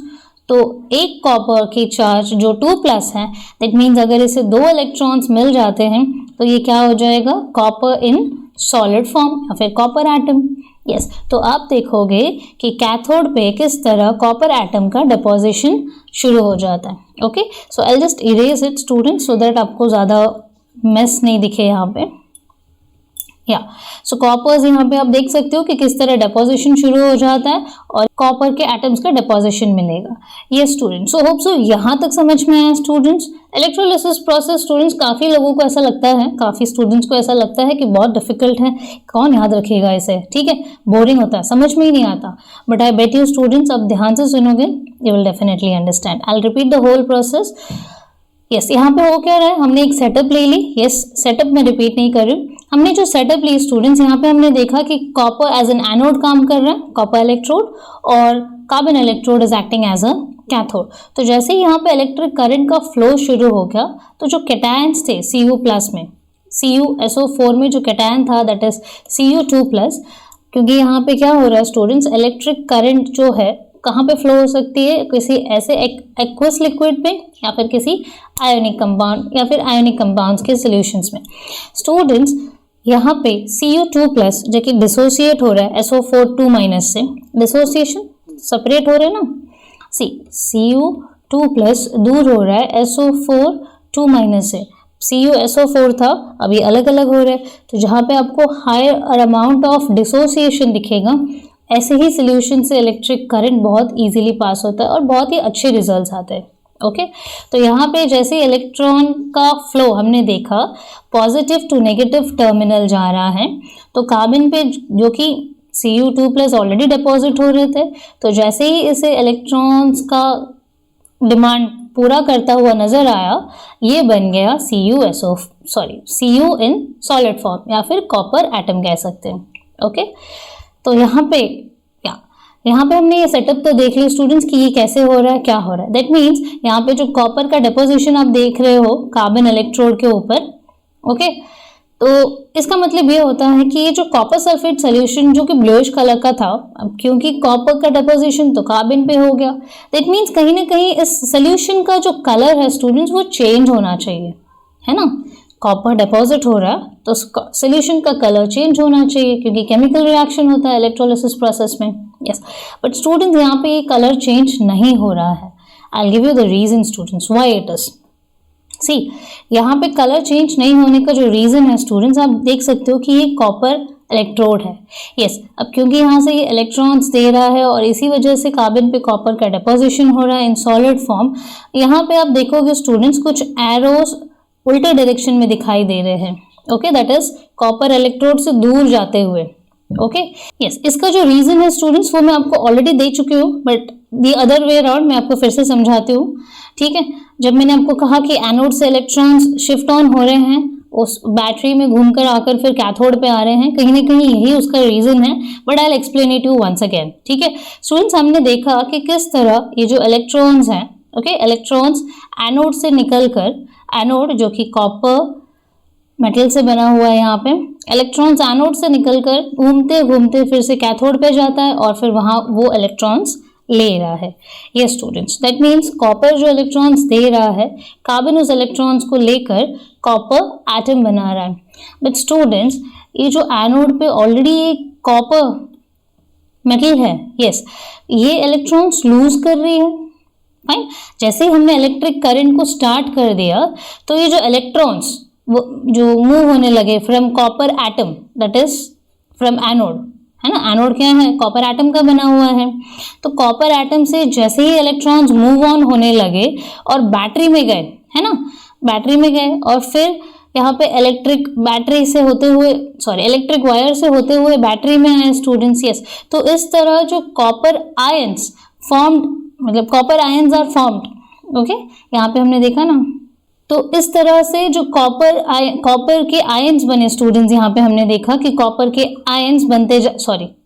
तो एक कॉपर की चार्ज जो 2 प्लस है, दैट मीन्स अगर इसे 2 इलेक्ट्रॉन्स मिल जाते हैं तो ये क्या हो जाएगा, कॉपर इन सॉलिड फॉर्म या फिर कॉपर एटम। यस, तो आप देखोगे कि कैथोड पे किस तरह कॉपर एटम का डिपोजिशन शुरू हो जाता है। Okay, so I just erase it students so that आपको ज़्यादा मेस नहीं दिखे यहाँ पे। या सो कॉपर्स यहाँ पे आप देख सकते हो कि किस तरह डिपोजिशन शुरू हो जाता है और कॉपर के एटम्स का डिपोजिशन मिलेगा। ये स्टूडेंट्स, सो होप सो यहाँ तक समझ में आया स्टूडेंट्स। इलेक्ट्रोलिसिस प्रोसेस स्टूडेंट्स काफ़ी लोगों को ऐसा लगता है, काफ़ी स्टूडेंट्स को ऐसा लगता है कि बहुत डिफिकल्ट है, कौन याद रखेगा इसे, ठीक है, बोरिंग होता है, समझ में ही नहीं आता। But I bet you students, अब ध्यान से सुनोगे you will definitely understand. I will repeat the whole process. Yes, यहाँ पे हो क्या रहा है, हमने एक सेटअप ले ली। यस, सेटअप में रिपीट नहीं कर रही हूँ, हमने जो सेटअप ली स्टूडेंट्स, यहाँ पे हमने देखा कि कॉपर एज एन एनोड काम कर रहा है, कॉपर इलेक्ट्रोड, और carbon electrode is acting as a cathode. तो जैसे ही यहाँ पे इलेक्ट्रिक करंट का फ्लो शुरू हो गया, तो जो कैटायंस थे Cu प्लस में, CuSO4 में जो कैटायन था दैट इज Cu2 प्लस, क्योंकि यहाँ पे क्या हो रहा है स्टूडेंट्स, इलेक्ट्रिक करंट जो है कहाँ पे फ्लो हो सकती है, किसी ऐसे एक्वस लिक्विड पे या फिर किसी आयोनिक कंपाउंड या फिर आयोनिक कंपाउंड्स के सॉल्यूशंस में। स्टूडेंट्स यहाँ पे Cu2 प्लस जो कि डिसोसिएट हो रहा है SO4 2 माइनस से, डिसोसिएशन सेपरेट हो रहा है ना, Cu2 प्लस दूर हो रहा है SO4 2 माइनस से, CuSO4 था, अभी अलग अलग हो रहा है। तो जहाँ पे आपको हायर अमाउंट ऑफ डिसोसिएशन दिखेगा, ऐसे ही सोल्यूशन से इलेक्ट्रिक करंट बहुत इजीली पास होता है और बहुत ही अच्छे रिजल्ट्स आते हैं। ओके, तो यहाँ पे जैसे इलेक्ट्रॉन का फ्लो हमने देखा पॉजिटिव टू नेगेटिव टर्मिनल जा रहा है, तो कार्बन पे जो कि Cu2 प्लस ऑलरेडी डिपॉजिट हो रहे थे, तो जैसे ही इसे इलेक्ट्रॉन्स का डिमांड पूरा करता हुआ नजर आया, ये बन गया Cu इन सॉलिड फॉर्म या फिर कॉपर एटम कह सकते हैं। ओके, तो यहाँ पे हमने ये सेटअप तो देख लिया स्टूडेंट्स कि ये कैसे हो रहा है, क्या हो रहा है। दैट मीन्स यहाँ पे जो कॉपर का डिपोजिशन आप देख रहे हो कार्बन इलेक्ट्रोड के ऊपर, ओके, तो इसका मतलब ये होता है कि ये जो कॉपर सल्फेट सोल्यूशन जो कि ब्लूइश कलर का था, अब क्योंकि कॉपर का डिपोजिशन तो कार्बन पे हो गया, दैट मीन्स कहीं ना कहीं इस सोल्यूशन का जो कलर है स्टूडेंट्स वो चेंज होना चाहिए, है ना। कॉपर डिपॉजिट हो रहा है तो सोल्यूशन का कलर चेंज होना चाहिए, क्योंकि केमिकल रिएक्शन होता है इलेक्ट्रोलिसिस प्रोसेस में। यस, बट स्टूडेंट्स यहाँ पे ये कलर चेंज नहीं हो रहा है। I will give you the reason students why it is. See, यहाँ पे कलर चेंज नहीं होने का जो रीजन है स्टूडेंट्स, आप देख सकते हो कि ये कॉपर इलेक्ट्रोड है। यस, अब क्योंकि यहाँ से ये इलेक्ट्रॉन्स दे रहा है और इसी वजह से कार्बन पे कॉपर का डिपोजिशन हो रहा है इन सॉलिड फॉर्म। यहाँ पे आप देखोगे स्टूडेंट्स कुछ एरोस उल्टे डायरेक्शन में दिखाई दे रहे हैं। Okay, that is copper electrode से दूर जाते हुए। ओके, यस, इसका जो रीजन है स्टूडेंट्स वो मैं आपको ऑलरेडी दे चुकी हूँ, but the other way around मैं आपको फिर से समझाती हूँ। ठीक है, जब मैंने आपको कहा कि एनोड से इलेक्ट्रॉन्स शिफ्ट ऑन हो रहे हैं, उस बैटरी में घूमकर आकर फिर कैथोड पे आ रहे हैं, कहीं ना कहीं यही उसका रीजन है, but I will explain it you once again. ठीक है स्टूडेंट्स, हमने देखा कि किस तरह ये जो इलेक्ट्रॉन्स हैं, ओके, इलेक्ट्रॉन्स एनोड से निकलकर, एनोड जो कि कॉपर मेटल से बना हुआ है, यहाँ पे इलेक्ट्रॉन्स एनोड से निकलकर घूमते घूमते फिर से कैथोड पे जाता है और फिर वहाँ वो इलेक्ट्रॉन्स ले रहा है। ये स्टूडेंट्स, दैट मीन्स कॉपर जो इलेक्ट्रॉन्स दे रहा है, कार्बन उस इलेक्ट्रॉन्स को लेकर कॉपर एटम बना रहा है। बट स्टूडेंट्स, ये जो एनोड पे ऑलरेडी एक कॉपर मेटल है, यस, ये इलेक्ट्रॉन्स लूज कर रही है। फाइन, जैसे ही हमने इलेक्ट्रिक करंट को स्टार्ट कर दिया तो ये जो इलेक्ट्रॉन्स वो जो मूव होने लगे from copper atom, that is from anode, है ना, एनोड क्या है, कॉपर एटम का बना हुआ है। तो कॉपर एटम से जैसे ही इलेक्ट्रॉन्स मूव ऑन होने लगे और बैटरी में गए, है ना, बैटरी में गए और फिर यहाँ पे इलेक्ट्रिक बैटरी से होते हुए, सॉरी, इलेक्ट्रिक वायर से होते हुए बैटरी में आए स्टूडेंट्स। यस, तो इस तरह जो कॉपर आयंस फॉर्म्ड, मतलब copper ions are formed. Okay, यहाँ पे हमने देखा ना, तो इस तरह से जो कॉपर के आयंस बने स्टूडेंट्स, यहाँ पे हमने देखा कि कॉपर के आयंस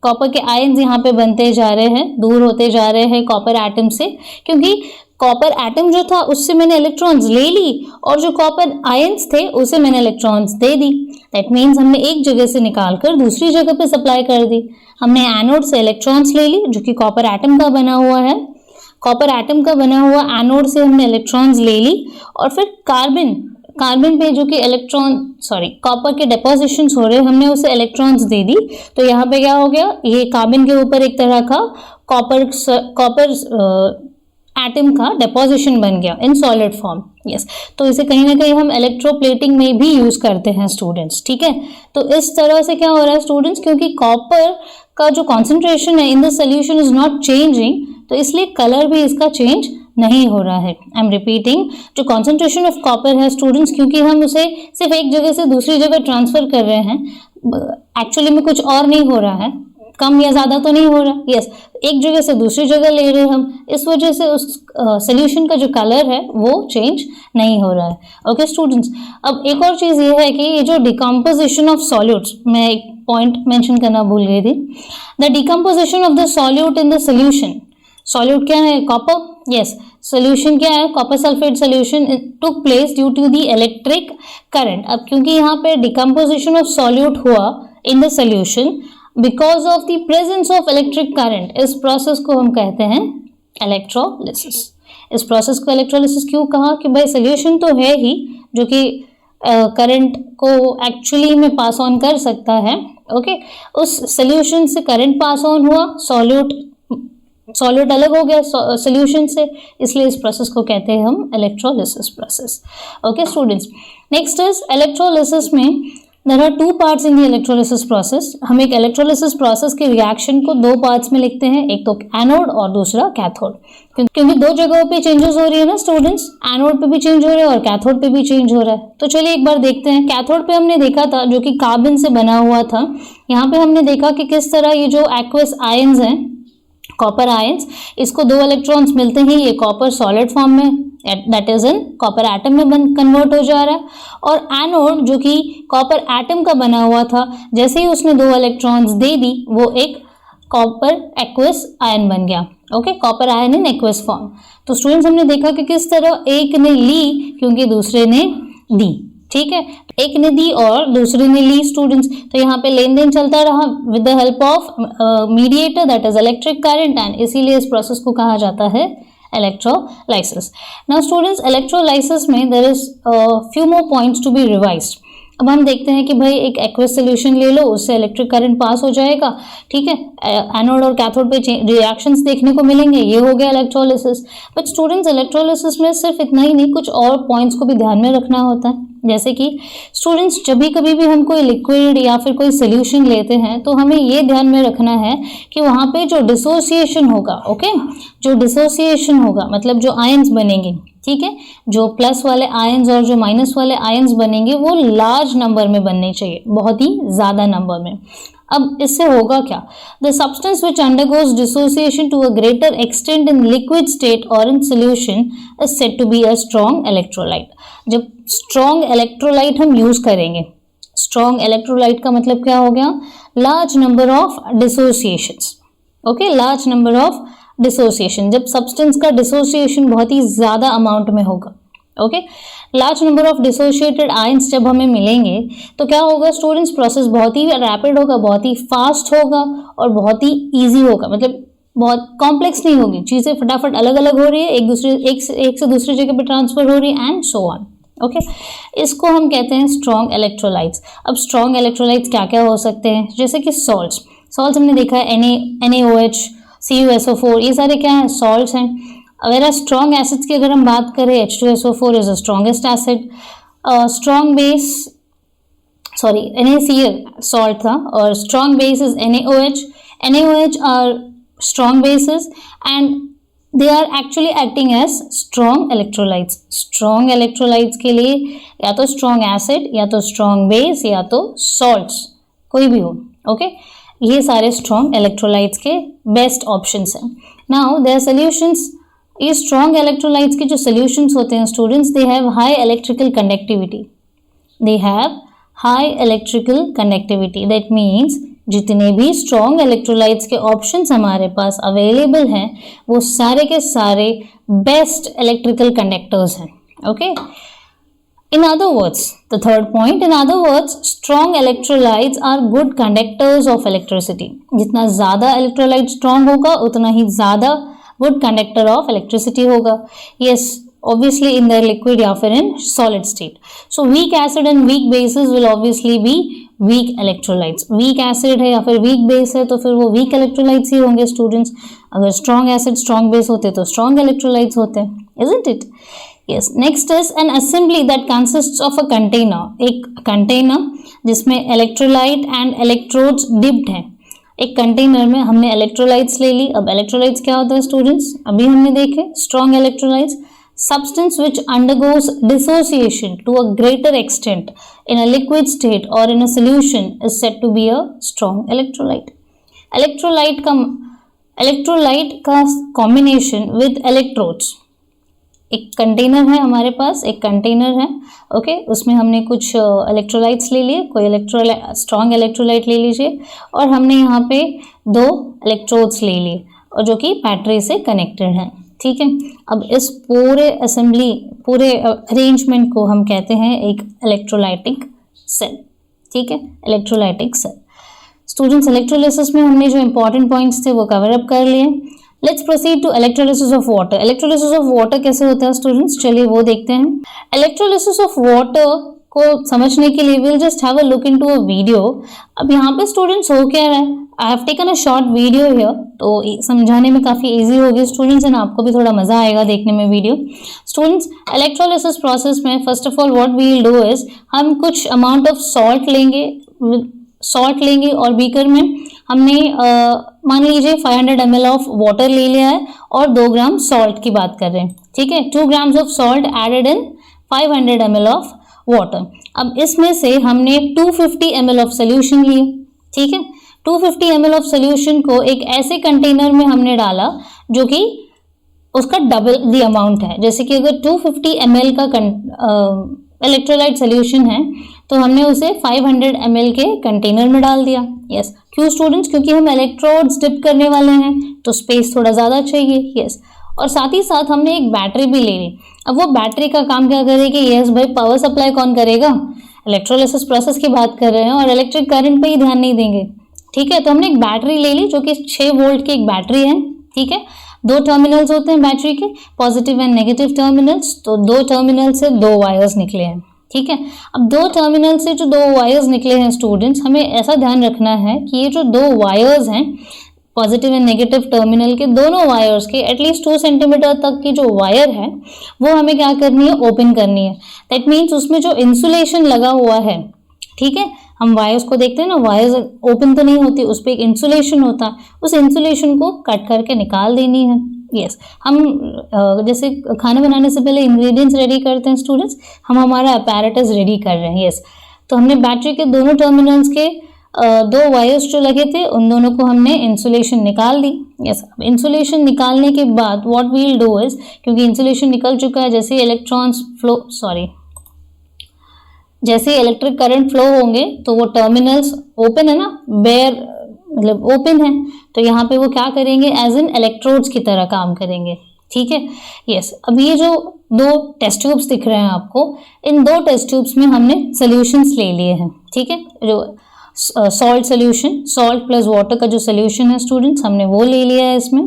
कॉपर के आयंस यहाँ पे बनते जा रहे हैं, दूर होते जा रहे हैं कॉपर एटम से, क्योंकि कॉपर एटम जो था उससे मैंने इलेक्ट्रॉन्स ले ली और जो कॉपर आयंस थे उसे मैंने electrons they the. That means हमने एक जगह से निकाल कर दूसरी जगह पे सप्लाई कर दी। हमने एनोड से इलेक्ट्रॉन्स ले ली जो कि कॉपर एटम का बना हुआ है, कॉपर एटम का बना हुआ एनोड से हमने इलेक्ट्रॉन्स ले ली और फिर कार्बन पे जो कि कॉपर के डिपोजिशंस हो रहे, हमने उसे इलेक्ट्रॉन्स दे दी। तो यहाँ पे क्या हो गया, ये कार्बन के ऊपर एक तरह का कॉपर एटम का डिपोजिशन बन गया इन सॉलिड फॉर्म। यस, तो इसे कहीं ना कहीं हम इलेक्ट्रोप्लेटिंग में भी यूज करते हैं स्टूडेंट्स। ठीक है, तो इस तरह से क्या हो रहा है स्टूडेंट्स, क्योंकि कॉपर का जो कॉन्सेंट्रेशन है इन the solution is not changing, तो इसलिए कलर भी इसका चेंज नहीं हो रहा है। आई एम रिपीटिंग, जो कॉन्सेंट्रेशन ऑफ कॉपर है स्टूडेंट्स, क्योंकि हम उसे सिर्फ एक जगह से दूसरी जगह ट्रांसफर कर रहे हैं, एक्चुअली में कुछ और नहीं हो रहा है, कम या ज़्यादा तो नहीं हो रहा। यस, एक जगह से दूसरी जगह ले रहे हैं हम, इस वजह से उस सोल्यूशन का जो कलर है वो चेंज नहीं हो रहा है। ओके स्टूडेंट्स, अब एक और चीज़ ये है कि ये जो डिकम्पोजिशन ऑफ सॉल्यूट्स, मैं एक पॉइंट मेंशन करना भूल गई थी, the decomposition of the solute in the solution. Solute क्या है, कॉपर। यस, सोल्यूशन क्या है, copper sulphate solution took place due to the electric current. अब क्योंकि यहाँ पे डिकम्पोजिशन ऑफ सॉल्यूट हुआ in the solution because of the presence of electric current, इस प्रोसेस को हम कहते हैं इलेक्ट्रोलिसिस। इस प्रोसेस को इलेक्ट्रोलिसिस क्यों कहा, कि भाई सोल्यूशन तो है ही जो कि करंट को एक्चुअली में पास ऑन कर सकता है। ओके, उस सोल्यूशन से करंट पास ऑन हुआ, सॉल्यूट अलग हो गया सोल्यूशन से, इसलिए इस प्रोसेस को कहते हैं हम electrolysis process. Okay students, next is electrolysis में there are two parts in the electrolysis process. हम एक इलेक्ट्रोलिसिस प्रोसेस के रिएक्शन को दो पार्ट्स में लिखते हैं, एक तो एनोड और दूसरा कैथोड, क्योंकि दो जगहों पे चेंजेस हो रही है ना स्टूडेंट्स, एनोड पे भी चेंज हो रहा है और कैथोड पे भी चेंज हो रहा है। तो चलिए एक बार देखते हैं। कैथोड पे हमने देखा था जो कि कार्बन से बना हुआ था, यहाँ पे हमने देखा कि किस तरह ये जो एक्वस आयंस हैं, कॉपर आयंस, इसको दो इलेक्ट्रॉन्स मिलते ही ये कॉपर सॉलिड फॉर्म में, that is in copper atom में कन्वर्ट हो जा रहा है, और एनोड जो कि कॉपर एटम का बना हुआ था, जैसे ही उसने दो इलेक्ट्रॉन्स दे दी वो एक कॉपर एक्वस आयन बन गया। Okay, copper ion in aqueous form. तो स्टूडेंट्स हमने देखा कि किस तरह एक ने ली क्योंकि दूसरे ने दी। ठीक है, एक ने दी और दूसरे ने ली स्टूडेंट्स। तो यहाँ पे लेन देन चलता रहा with the help of mediator, that is electric current, and इसीलिए इस प्रोसेस को कहा जाता है इलेक्ट्रोलाइसिस। नाउ स्टूडेंट्स, इलेक्ट्रोलाइसिस में there is few more points to be revised. अब हम देखते हैं कि भाई एक एक्वस सोल्यूशन ले लो, उससे इलेक्ट्रिक करंट पास हो जाएगा। ठीक है, एनोड और कैथोड पे रिएक्शंस देखने को मिलेंगे, ये हो गया इलेक्ट्रोलिसिस। बट स्टूडेंट्स, इलेक्ट्रोलिसिस में सिर्फ इतना ही नहीं, कुछ और पॉइंट्स को भी ध्यान में रखना होता है। जैसे कि स्टूडेंट्स जब भी कभी भी हम कोई लिक्विड या फिर कोई सोल्यूशन लेते हैं तो हमें ये ध्यान में रखना है कि वहाँ पे जो डिसोसिएशन होगा, ओके, जो डिसोसिएशन होगा मतलब जो आयंस बनेंगे, ठीक है, जो प्लस वाले आयंस और जो माइनस वाले आयंस बनेंगे वो लार्ज नंबर में बनने चाहिए, बहुत ही ज़्यादा नंबर में। अब इससे होगा क्या? The substance which undergoes dissociation to a greater extent in liquid state और in solution is said to be a strong electrolyte. जब स्ट्रॉन्ग इलेक्ट्रोलाइट हम यूज करेंगे, स्ट्रॉन्ग इलेक्ट्रोलाइट का मतलब क्या हो गया? Large number of dissociations, okay, large number of dissociation, जब सब्सटेंस का डिसोसिएशन बहुत ही ज्यादा अमाउंट में होगा, okay, large number of dissociated ions जब हमें मिलेंगे तो क्या होगा स्टूडेंट्स? प्रोसेस बहुत ही रैपिड होगा, बहुत ही फास्ट होगा और बहुत ही इजी होगा, मतलब बहुत कॉम्प्लेक्स नहीं होगी, चीजें फटाफट अलग अलग हो रही है, एक से दूसरी जगह पे ट्रांसफर हो रही है एंड सो ऑन, ओके। इसको हम कहते हैं स्ट्रॉन्ग इलेक्ट्रोलाइट्स। अब स्ट्रॉन्ग इलेक्ट्रोलाइट्स क्या क्या हो सकते हैं? जैसे कि सॉल्ट्स हमने देखा है NaOH, CuSO4, ये सारे क्या है? सॉल्ट्स हैं। अगर स्ट्रॉन्ग एसिड्स की अगर हम बात करें, H2SO4 is the strongest acid. Strong base, sorry, NaCl salt था और strong base is NaOH are strong bases and they are actually acting as strong electrolytes. Strong electrolytes के लिए या तो स्ट्रॉन्ग एसिड या तो स्ट्रॉन्ग बेस या तो सॉल्ट्स, कोई भी हो, ओके, ये सारे स्ट्रॉन्ग इलेक्ट्रोलाइट्स के बेस्ट ऑप्शंस हैं। नाउ देयर सॉल्यूशंस, ये स्ट्रॉन्ग इलेक्ट्रोलाइट्स के जो सॉल्यूशंस होते हैं students, they have high electrical conductivity, they have high electrical conductivity. That means जितने भी स्ट्रॉन्ग इलेक्ट्रोलाइट्स के ऑप्शंस हमारे पास अवेलेबल हैं वो सारे के सारे बेस्ट इलेक्ट्रिकल कंडक्टर्स हैं, okay. In other words, the third point, in other words, strong electrolytes are good conductors of electricity. जितना ज़्यादा electrolyte strong होगा उतना ही ज़्यादा good conductor of electricity होगा. Yes, obviously in the liquid या फिर in solid state. So weak acid and weak bases will obviously be weak electrolytes. Weak acid है या फिर weak base है तो फिर वो weak electrolytes ही होंगे students. अगर strong acid, strong base होते तो strong electrolytes होते, isn't it? Yes, next is an assembly that consists of a container. एक container जिसमें electrolyte and electrodes dipped हैं. एक कंटेनर में हमने electrolytes ले ली. अब electrolytes क्या होता है students? अभी हमने देखे strong electrolytes, substance which undergoes dissociation to a greater extent in a liquid state or in a solution is said to be a strong electrolyte. electrolyte का combination with electrodes. एक container है हमारे पास, एक container है, okay, उसमें हमने कुछ electrolytes ले लिए, कोई स्ट्रॉन्ग इलेक्ट्रोलाइट ले लीजिए और हमने यहाँ पे 2 इलेक्ट्रोड्स ले लिए और जो कि बैटरी से कनेक्टेड हैं, ठीक है। अब इस पूरे असेंबली, पूरे अरेंजमेंट को हम कहते हैं एक इलेक्ट्रोलाइटिक सेल, ठीक है, इलेक्ट्रोलाइटिक सेल। स्टूडेंट्स, इलेक्ट्रोलिसिस में हमने जो इंपॉर्टेंट पॉइंट्स थे वो कवर अप कर लिए। Let's proceed to electrolysis of water. Electrolysis of water कैसे होता है स्टूडेंट्स? चलिए वो देखते हैं। इलेक्ट्रोलिसिस ऑफ वाटर को समझने के लिए will just have a look into a video. अब यहाँ पे स्टूडेंट्स हो क्या रहा है, I have taken a short video here, तो समझाने में काफ़ी इजी होगी स्टूडेंट्स एंड आपको भी थोड़ा मज़ा आएगा देखने में वीडियो। स्टूडेंट्स, इलेक्ट्रोलिसिस प्रोसेस में first of all what we will do is, हम कुछ अमाउंट ऑफ सॉल्ट लेंगे और बीकर में हमने मान लीजिए 500 ml ऑफ वाटर ले लिया है और 2 ग्राम सॉल्ट की बात कर रहे हैं, ठीक है। 2 grams of salt added in 500 ml of water. अब इसमें से हमने 250 ml ऑफ सोल्यूशन लिए, ठीक है। 250 ml ऑफ सोल्यूशन को एक ऐसे कंटेनर में हमने डाला जो कि उसका डबल द अमाउंट है। जैसे कि अगर 250 ml का इलेक्ट्रोलाइट सोल्यूशन है तो हमने उसे 500 ml के कंटेनर में डाल दिया। यस, क्यों स्टूडेंट्स? क्योंकि हम इलेक्ट्रोड्स डिप करने वाले हैं तो स्पेस थोड़ा ज़्यादा चाहिए। यस, और साथ ही साथ हमने एक बैटरी भी ले ली। अब वो बैटरी का काम क्या करेगी? यस भाई, पावर सप्लाई कौन करेगा? इलेक्ट्रोलिसिस प्रोसेस की बात कर रहे हैं और इलेक्ट्रिक करंट पे ही ध्यान नहीं देंगे, ठीक है। तो हमने एक बैटरी ले ली जो कि 6 वोल्ट की एक बैटरी है, ठीक है। 2 टर्मिनल्स होते हैं बैटरी के, पॉजिटिव एंड नेगेटिव टर्मिनल्स। तो 2 टर्मिनल से 2 वायर्स निकले हैं, ठीक है। अब 2 टर्मिनल से जो 2 वायर्स निकले हैं स्टूडेंट्स, हमें ऐसा ध्यान रखना है कि ये जो 2 वायर्स हैं पॉजिटिव एंड नेगेटिव टर्मिनल के दोनों वायर्स के एटलीस्ट 2 सेंटीमीटर तक की जो वायर है वो हमें क्या करनी है, ओपन करनी है। दैट मीन्स उसमें जो इंसुलेशन लगा हुआ है, ठीक है, हम वायर्स को देखते हैं ना, वायर्स ओपन तो नहीं होती, उस पर एक इंसुलेशन होता है, उस इंसुलेशन को कट करके निकाल देनी है। यस, हम जैसे खाना बनाने से पहले इंग्रेडिएंट्स रेडी करते हैं स्टूडेंट्स, हम हमारा अपैरेटस रेडी कर रहे हैं। यस, तो हमने बैटरी के दोनों टर्मिनल्स के 2 वायर्स जो लगे थे उन दोनों को हमने इंसुलेशन निकाल दी। यस, इंसुलेशन निकालने के बाद what we will do is, क्योंकि इंसुलेशन निकल चुका है, जैसे इलेक्ट्रॉन्स फ्लो जैसे इलेक्ट्रिक करंट फ्लो होंगे तो वो टर्मिनल्स ओपन है ना, बेयर मतलब ओपन है, तो यहाँ पे वो क्या करेंगे, एज एन इलेक्ट्रोड्स की तरह काम करेंगे। ठीक है। यस, अब ये जो 2 टेस्ट ट्यूब्स दिख रहे हैं आपको, इन 2 टेस्ट ट्यूब्स में हमने सोल्यूशंस ले लिए हैं। ठीक है, जो salt solution, salt plus water का जो सोल्यूशन है स्टूडेंट्स, हमने वो ले लिया है। इसमें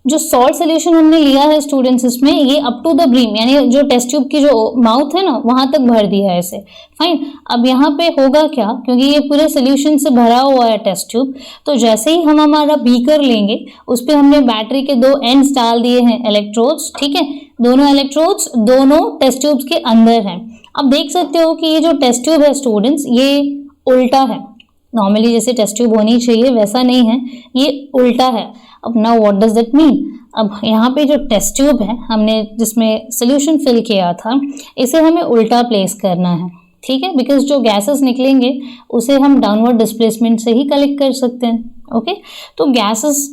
जो सॉल्ट सोल्यूशन हमने लिया है स्टूडेंट्स, इसमें ये अप टू द ब्रीम, यानी जो टेस्ट ट्यूब की जो माउथ है ना वहां तक भर दिया है इसे। फाइन, अब यहाँ पे होगा क्या, क्योंकि ये पूरे सोल्यूशन से भरा हुआ है टेस्ट ट्यूब, तो जैसे ही हम हमारा बीकर लेंगे उस पर हमने बैटरी के 2 एंड्स डाल दिए हैं, इलेक्ट्रोड्स। ठीक है, दोनों इलेक्ट्रोड्स दोनों टेस्ट ट्यूब्स के अंदर हैं। अब देख सकते हो कि ये जो टेस्ट ट्यूब है स्टूडेंट्स, ये उल्टा है। नॉर्मली जैसे टेस्ट ट्यूब होनी चाहिए वैसा नहीं है, ये उल्टा है। अब now what does that mean, अब यहाँ पे जो टेस्ट ट्यूब है हमने जिसमें सोल्यूशन फिल किया था, इसे हमें उल्टा प्लेस करना है। ठीक है, बिकॉज जो गैसेस निकलेंगे उसे हम डाउनवर्ड डिस्प्लेसमेंट से ही कलेक्ट कर सकते हैं। ओके, तो गैसेस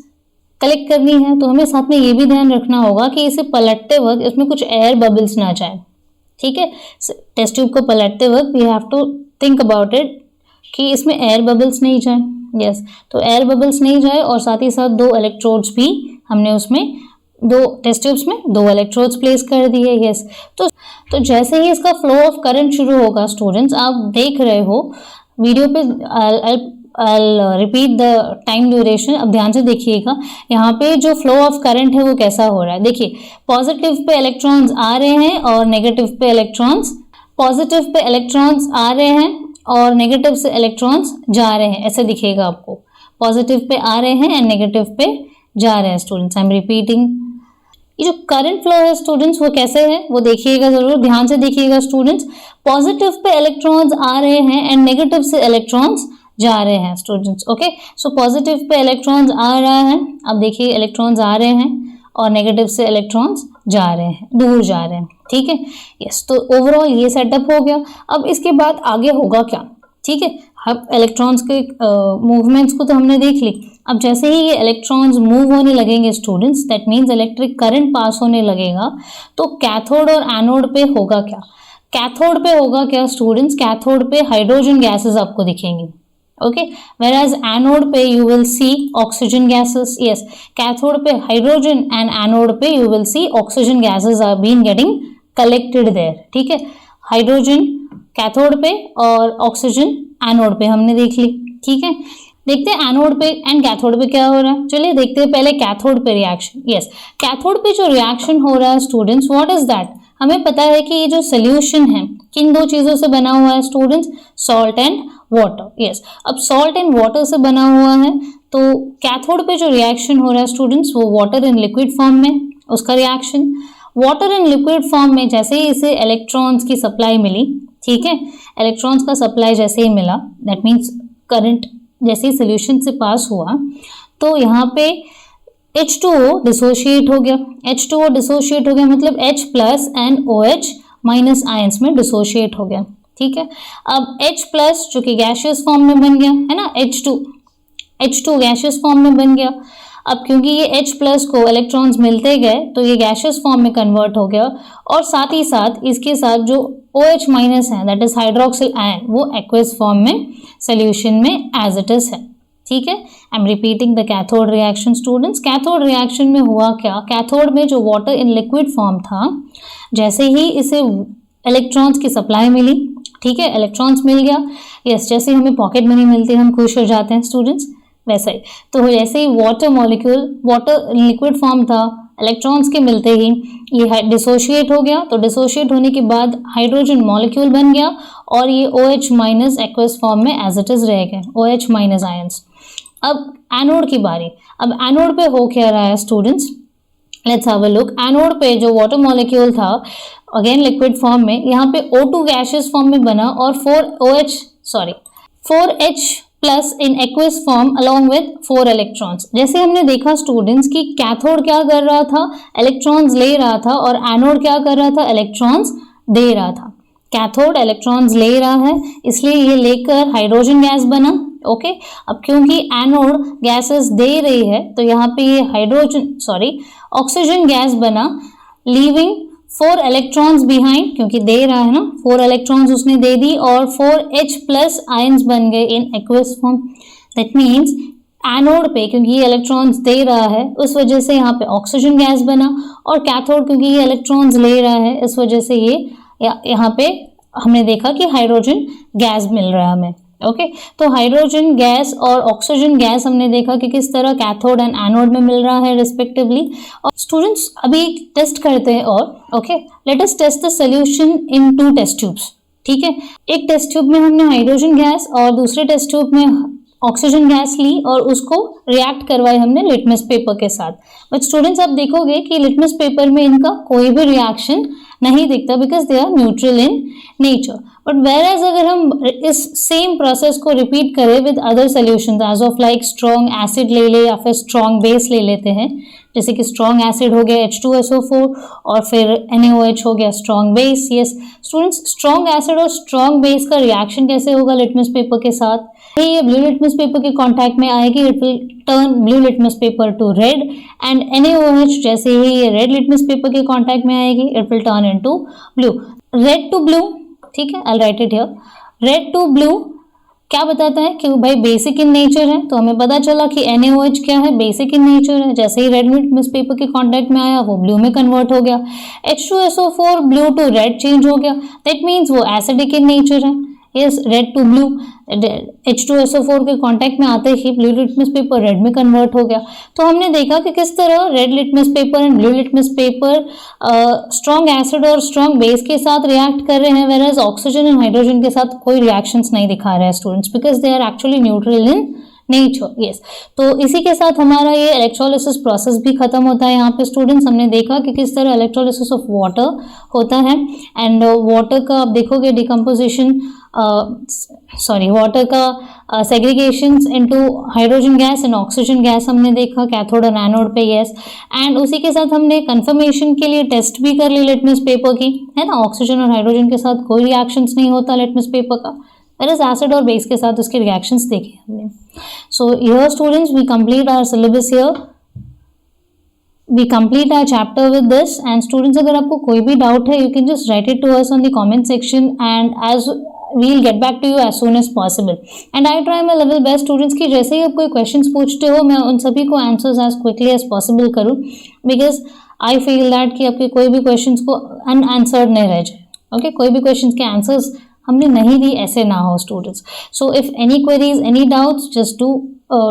कलेक्ट करनी है तो हमें साथ में ये भी ध्यान रखना होगा कि इसे पलटते वक्त इसमें कुछ एयर बबल्स ना जाए। ठीक है, टेस्ट ट्यूब को पलटते वक्त we have to think about it कि इसमें एयर बबल्स नहीं जाए। यस, तो एयर बबल्स नहीं जाए, और साथ ही साथ 2 इलेक्ट्रोड्स भी हमने उसमें 2 टेस्ट ट्यूब्स में 2 इलेक्ट्रोड्स प्लेस कर दिए। यस, तो जैसे ही इसका फ्लो ऑफ करंट शुरू होगा स्टूडेंट्स, आप देख रहे हो वीडियो पे, I'll repeat the time duration, अब ध्यान से देखिएगा यहाँ पे जो फ्लो ऑफ करंट है वो कैसा हो रहा है। देखिए, पॉजिटिव पे इलेक्ट्रॉन्स आ रहे हैं और नेगेटिव पे इलेक्ट्रॉन्स, पॉजिटिव पे इलेक्ट्रॉन्स आ रहे हैं और नेगेटिव से इलेक्ट्रॉन्स जा रहे हैं, ऐसे दिखेगा आपको। पॉजिटिव पे आ रहे हैं एंड नेगेटिव पे जा रहे हैं स्टूडेंट्स। आई एम रिपीटिंग, ये जो करंट फ्लो है स्टूडेंट्स वो कैसे है वो देखिएगा, जरूर ध्यान से देखिएगा स्टूडेंट्स। पॉजिटिव पे इलेक्ट्रॉन्स आ रहे हैं एंड नेगेटिव से इलेक्ट्रॉन्स जा रहे हैं students. Okay, so positive pay electrons आ रहा है, अब देखिए इलेक्ट्रॉन्स आ रहे हैं और नेगेटिव से इलेक्ट्रॉन्स जा रहे हैं, दूर जा रहे हैं। ठीक है, यस, तो ओवरऑल ये सेटअप हो गया। अब इसके बाद आगे होगा क्या, ठीक है, अब इलेक्ट्रॉन्स के मूवमेंट्स को तो हमने देख ली। अब जैसे ही ये इलेक्ट्रॉन्स मूव होने लगेंगे students, that means electric current pass होने लगेगा, तो कैथोड और एनोड पे होगा क्या, कैथोड पे होगा क्या स्टूडेंट्स, कैथोड पे हाइड्रोजन गैसेस आपको दिखेंगी। ओके, whereas एनोड पे you will see oxygen gases. Yes, cathode पे हाइड्रोजन एंड एनोड पे you will see oxygen gases are being getting collected there. ठीक है, हाइड्रोजन कैथोड पे और ऑक्सीजन एनोड पे हमने देख ली। ठीक है, देखते हैं एनोड पे एंड कैथोड पे क्या हो रहा है। चलिए देखते हैं पहले कैथोड पे रिएक्शन। यस, कैथोड पे जो रिएक्शन हो रहा है स्टूडेंट्स, व्हाट इज दैट, हमें पता है कि ये जो सोल्यूशन है किन 2 चीजों से बना हुआ है students, salt and water. Yes, अब सॉल्ट एंड वाटर से बना हुआ है, तो कैथोड पे जो रिएक्शन हो रहा है स्टूडेंट्स वो वाटर इन लिक्विड फॉर्म में, उसका reaction. Water in liquid form में जैसे ही इसे इलेक्ट्रॉन्स की सप्लाई मिली, ठीक है, इलेक्ट्रॉन्स का सप्लाई जैसे ही मिला, दैट मीन्स करंट जैसे ही सोल्यूशन से पास हुआ, तो यहाँ पे H2O डिसोशिएट हो गया। H2O डिसोशिएट हो गया मतलब H plus and OH minus ions में डिसोशिएट हो गया। ठीक है, अब H प्लस जो कि गैसियस फॉर्म में बन गया है ना, H2 गैसियस फॉर्म में बन गया। अब क्योंकि ये H प्लस को इलेक्ट्रॉन्स मिलते गए तो ये गैसियस फॉर्म में कन्वर्ट हो गया, और साथ ही साथ इसके साथ जो OH माइनस है दैट इज हाइड्रोक्सिल आयन, वो एक्वस फॉर्म में सोल्यूशन में एज इट इज है। ठीक है, I am repeating the cathode reaction students. Cathode reaction में हुआ क्या, कैथोड में जो वाटर इन लिक्विड फॉर्म था, जैसे ही इसे इलेक्ट्रॉन्स की सप्लाई मिली, ठीक है, इलेक्ट्रॉन्स मिल गया। यस, जैसे हमें पॉकेट मनी मिलती है हम खुश हो जाते हैं स्टूडेंट्स, वैसा ही। तो जैसे ही water molecule, water liquid form था, इलेक्ट्रॉन्स के मिलते ही ये डिसोशिएट हो गया, तो डिसोशिएट होने के बाद हाइड्रोजन मॉलिक्यूल बन गया और ये OH माइनस एक्वस फॉर्म में एज इट इज रह गए, OH माइनस आयंस। अब एनोड की बारी। अब एनोड पे हो क्या रहा है students, let's have a look. Anode पे जो वाटर मॉलिक्यूल था अगेन लिक्विड फॉर्म में, यहाँ पे O2 गैसियस फॉर्म में बना और 4H plus in aqueous form along with 4 electrons. जैसे हमने देखा स्टूडेंट्स की कैथोड क्या कर रहा था, इलेक्ट्रॉन्स ले रहा था, और एनोड क्या कर रहा था, इलेक्ट्रॉन्स दे रहा था। कैथोड इलेक्ट्रॉन्स ले रहा है, इसलिए ये लेकर हाइड्रोजन गैस बना। ओके अब क्योंकि एनोड गैसेस दे रही है तो यहाँ पे ये ऑक्सीजन गैस बना, लीविंग 4 इलेक्ट्रॉन्स बिहाइंड, क्योंकि दे रहा है ना, 4 इलेक्ट्रॉन्स उसने दे दी और 4H प्लस आयंस बन गए in aqueous form. That means anode पे क्योंकि ये इलेक्ट्रॉन्स दे रहा है उस वजह से यहाँ पे ऑक्सीजन गैस बना, और कैथोड क्योंकि ये इलेक्ट्रॉन्स ले रहा है इस वजह से ये यहाँ पे हमने देखा कि हाइड्रोजन गैस मिल रहा है हमें। ओके तो हाइड्रोजन गैस और ऑक्सीजन गैस हमने देखा कि किस तरह कैथोड एंड एनोड में मिल रहा है रिस्पेक्टिवली। और स्टूडेंट्स अभी एक टेस्ट करते हैं और okay let us test the solution in 2 test tubes. ठीक है, एक टेस्ट ट्यूब में हमने हाइड्रोजन गैस और दूसरे टेस्ट ट्यूब में ऑक्सीजन गैस ली और उसको रिएक्ट करवाई हमने लिटमस पेपर के साथ। बट स्टूडेंट्स आप देखोगे कि लिटमस पेपर में इनका कोई भी रिएक्शन नहीं दिखता because they are neutral in nature. But whereas अगर हम इस सेम प्रोसेस को रिपीट करें with other solution as of like strong acid ले ले या फिर स्ट्रॉन्ग बेस ले लेते हैं, जैसे कि स्ट्रॉन्ग एसिड हो गया H2SO4 और फिर NaOH हो गया strong base. Yes students, strong acid और स्ट्रॉन्ग बेस का रिएक्शन कैसे होगा लिटमस पेपर के साथ, ये ब्लू लिटमस पेपर के कांटेक्ट में आएगी, it will turn blue litmus paper to red, and NaOH जैसे ही ये रेड लिटमस पेपर के कांटेक्ट में आएगी it will turn into blue. Red to blue, ठीक है, I write it here, red to blue क्या बताता है कि भाई बेसिक इन नेचर है, तो हमें पता चला कि NaOH क्या है, बेसिक इन नेचर है। जैसे ही रेड लिटमस पेपर के कांटेक्ट में आया वो ब्लू में कन्वर्ट हो गया। H2SO4 blue to red change हो गया, दैट मीन्स वो एसिडिक इन नेचर है। Yes red to blue, H2SO4 के कांटेक्ट में आते ही ब्लू लिटमस पेपर रेड में कन्वर्ट हो गया। तो हमने देखा कि किस तरह red litmus paper and blue litmus paper strong acid और स्ट्रॉन्ग बेस के साथ रिएक्ट कर रहे हैं, वेयर ऑक्सीजन एंड हाइड्रोजन के साथ कोई रिएक्शंस नहीं दिखा रहे हैं students, because they are actually neutral in nature. Yes तो इसी के साथ हमारा ये इलेक्ट्रोलिसिस प्रोसेस भी खत्म होता है। यहाँ पे स्टूडेंट्स हमने देखा कि किस तरह इलेक्ट्रोलिसिस ऑफ वाटर होता है, एंड वाटर का आप देखोगे डिकम्पोजिशन वाटर का segregation into hydrogen gas and oxygen gas हमने देखा कैथोड और एनोड पे। यस एंड उसी के साथ हमने कंफर्मेशन के लिए टेस्ट भी कर ली लिटमस पेपर की, है ना, ऑक्सीजन और हाइड्रोजन के साथ कोई रिएक्शंस नहीं होता लिटमस पेपर का, whereas एसिड और बेस के साथ उसके रिएक्शंस देखे हमने। So here students we complete our syllabus here, we complete our chapter with this, and students अगर आपको कोई भी डाउट है you can just write it to us on the comment section and as we'll get back to you as soon as possible, and I try my level best students कि जैसे ही आप कोई questions पूछते हो मैं उन सभी को answers as quickly as possible करूँ, because I feel that कि आपके कोई भी questions को unanswered नहीं रह जाए। okay? कोई भी questions के answers हमने नहीं दी ऐसे ना हो students. So if any queries any doubts just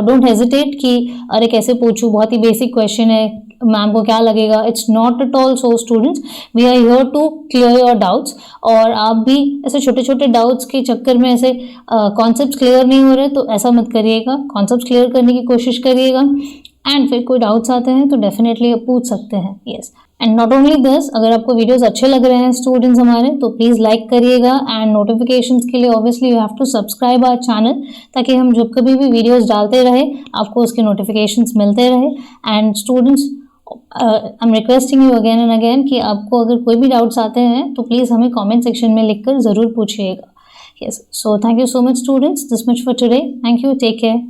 don't hesitate कि अरे कैसे पूछूं, बहुत ही बेसिक क्वेश्चन है, मैम को क्या लगेगा, it's not at all so students, we are here to clear your doubts. और आप भी ऐसे छोटे छोटे डाउट्स के चक्कर में ऐसे कॉन्सेप्ट्स क्लियर नहीं हो रहे तो ऐसा मत करिएगा, कॉन्सेप्ट्स क्लियर करने की कोशिश करिएगा, एंड फिर कोई डाउट्स आते हैं तो डेफिनेटली आप पूछ सकते हैं। Yes and not only this, अगर आपको वीडियोस अच्छे लग रहे हैं स्टूडेंट्स हमारे तो प्लीज़ लाइक करिएगा, एंड नोटिफिकेशंस के लिए obviously you have to subscribe our channel, ताकि हम जब कभी भी वीडियोस डालते रहे आपको उसके नोटिफिकेशंस मिलते रहे। And students I am requesting you again and again कि आपको अगर कोई भी डाउट्स आते हैं तो प्लीज़ हमें कॉमेंट सेक्शन में लिखकर ज़रूर पूछिएगा। Yes so thank you so much students, this much for today, thank you, take care.